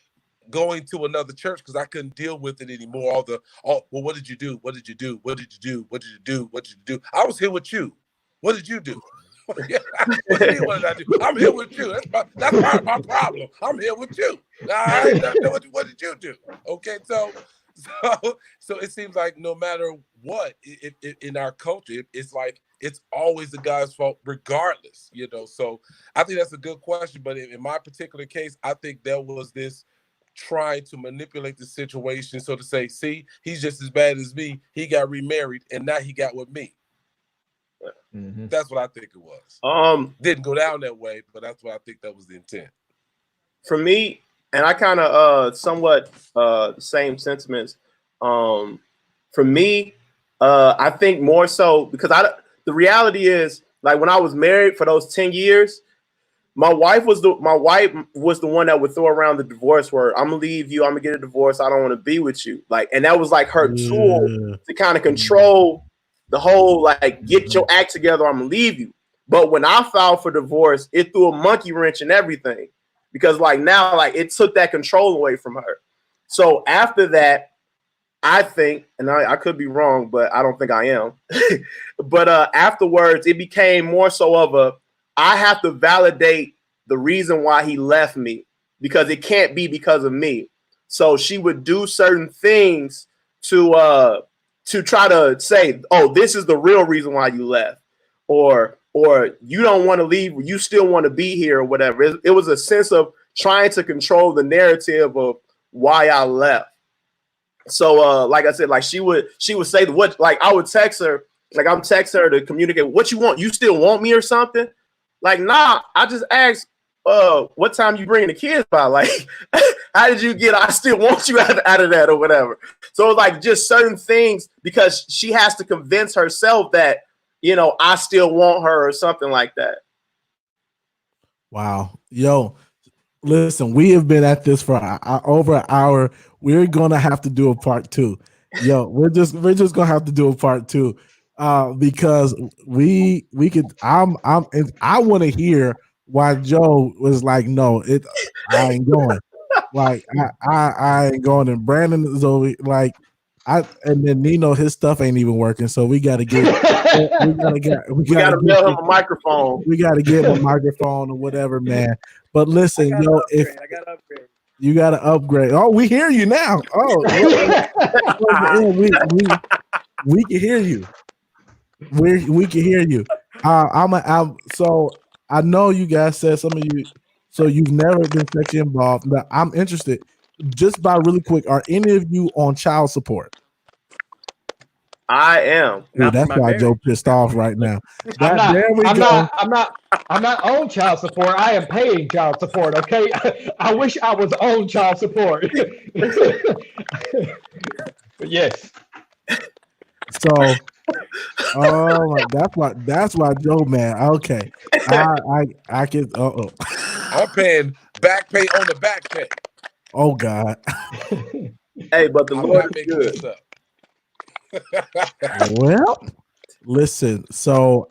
going to another church because I couldn't deal with it anymore. Well, what did you do? What did you do? What did you do? What did you do? What did you do? I was here with you. What did you do? What do you mean, what did I do? I'm here with you. That's part of my problem. I'm here with you. What did you do? Okay, so it seems like no matter what, in our culture, it's like it's always the guy's fault, regardless. So I think that's a good question. But in my particular case, I think there was this trying to manipulate the situation, so to say, see, he's just as bad as me. He got remarried, and now he got with me. That's what I think it was. Didn't go down that way, but that's what I think that was the intent. For me, and I kind of somewhat same sentiments. For me, I think more so because the reality is, like, when I was married for those 10 years, my wife was the one that would throw around the divorce word. I'm gonna leave you. I'm gonna get a divorce. I don't want to be with you. Like, and that was like her tool to kind of control the whole, like, get your act together, I'm gonna leave you. But when I filed for divorce, it threw a monkey wrench in everything, because like now, like, it took that control away from her. So after that, I think, and I could be wrong, but I don't think I am. But afterwards, it became more so of I have to validate the reason why he left me, because it can't be because of me. So she would do certain things to try to say, oh, this is the real reason why you left, or you don't want to leave, you still want to be here, or whatever. It was a sense of trying to control the narrative of why I left. So like I said, like she would say what, like I would text her, like I'm texting her to communicate what you want. You still want me or something? Like, nah, I just asked what time you bringing the kids by? Like, how did you get I still want you out of that or whatever? So like just certain things, because she has to convince herself that, you know, I still want her or something like that. Wow. Yo, listen, we have been at this for over an hour. We're gonna have to do a part 2. Yo, we're just gonna have to do a part 2, because we could. And I want to hear why Joe was like, no, I ain't going. Like I ain't going. And Brandon is over like. And then Nino, his stuff ain't even working, so we got to get. We got to mail him a microphone. We got to get him a microphone or whatever, man. But listen, yo, if I got to upgrade. You got to upgrade. Oh, we hear you now. Oh, we can hear you. We can hear you. So I know you guys said some of you. So you've never been sexually involved. But I'm interested. Just by really quick, are any of you on child support? I am. Dude, that's why Joe pissed off right now. I'm not on child support. I am paying child support. Okay, I wish I was on child support. But yes. So, that's why Joe mad. Okay, I can. I'm paying back pay on the back pay. Oh God. Hey, but the Lord is good. Well, listen. So,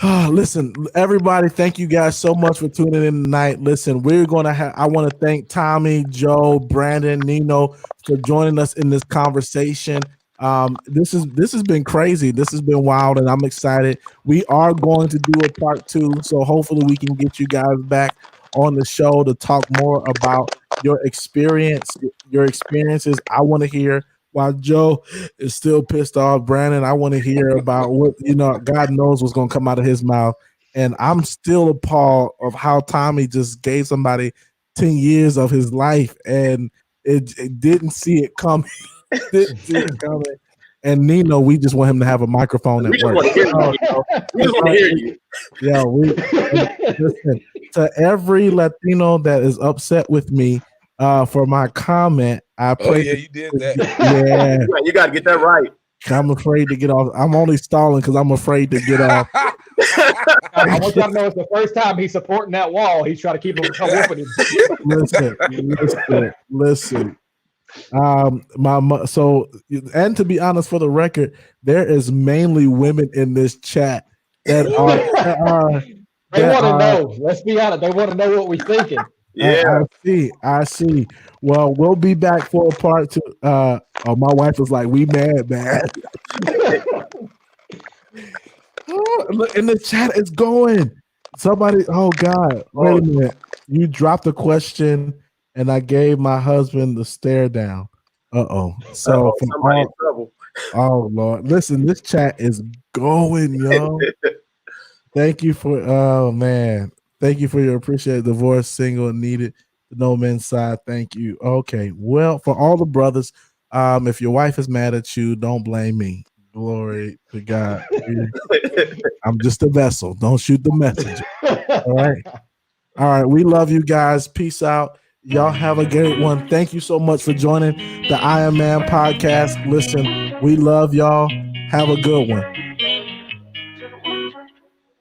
listen, everybody. Thank you guys so much for tuning in tonight. Listen, we're gonna have. I want to thank Tommie, Joe, Brandon, Nino for joining us in this conversation. This has been crazy. This has been wild, and I'm excited. We are going to do a part 2, so hopefully we can get you guys back on the show to talk more about your experiences. I want to hear why Joe is still pissed off. Brandon, I want to hear about what, God knows what's going to come out of his mouth. And I'm still appalled of how Tommie just gave somebody 10 years of his life and it didn't see it coming. And Nino, we just want him to have a microphone at work. We just want to hear you. Yeah, listen, to every Latino that is upset with me for my comment, I pray. Oh yeah, you did that. Yeah, you got to get that right. I'm afraid to get off. I'm only stalling because I'm afraid to get off. I want y'all to know it's the first time he's supporting that wall. He's trying to keep him from whooping him. Listen. And to be honest, for the record, there is mainly women in this chat that are they want to know. Let's be honest, they want to know what we're thinking. Yeah, I see. Well, we'll be back for a part 2. My wife was like, "We mad, man." Look, in the chat, it's going. Somebody, oh God, wait a minute. You dropped a question. And I gave my husband the stare down. So somebody in trouble. Oh Lord, listen, this chat is going, yo. Thank you for your appreciated divorce, single, and needed no men's side. Thank you. Okay, well, for all the brothers, if your wife is mad at you, don't blame me. Glory to God. I'm just a vessel. Don't shoot the messenger. All right. We love you guys. Peace out. Y'all have a great one. Thank you so much for joining the I Am Man podcast. Listen, we love y'all. Have a good one.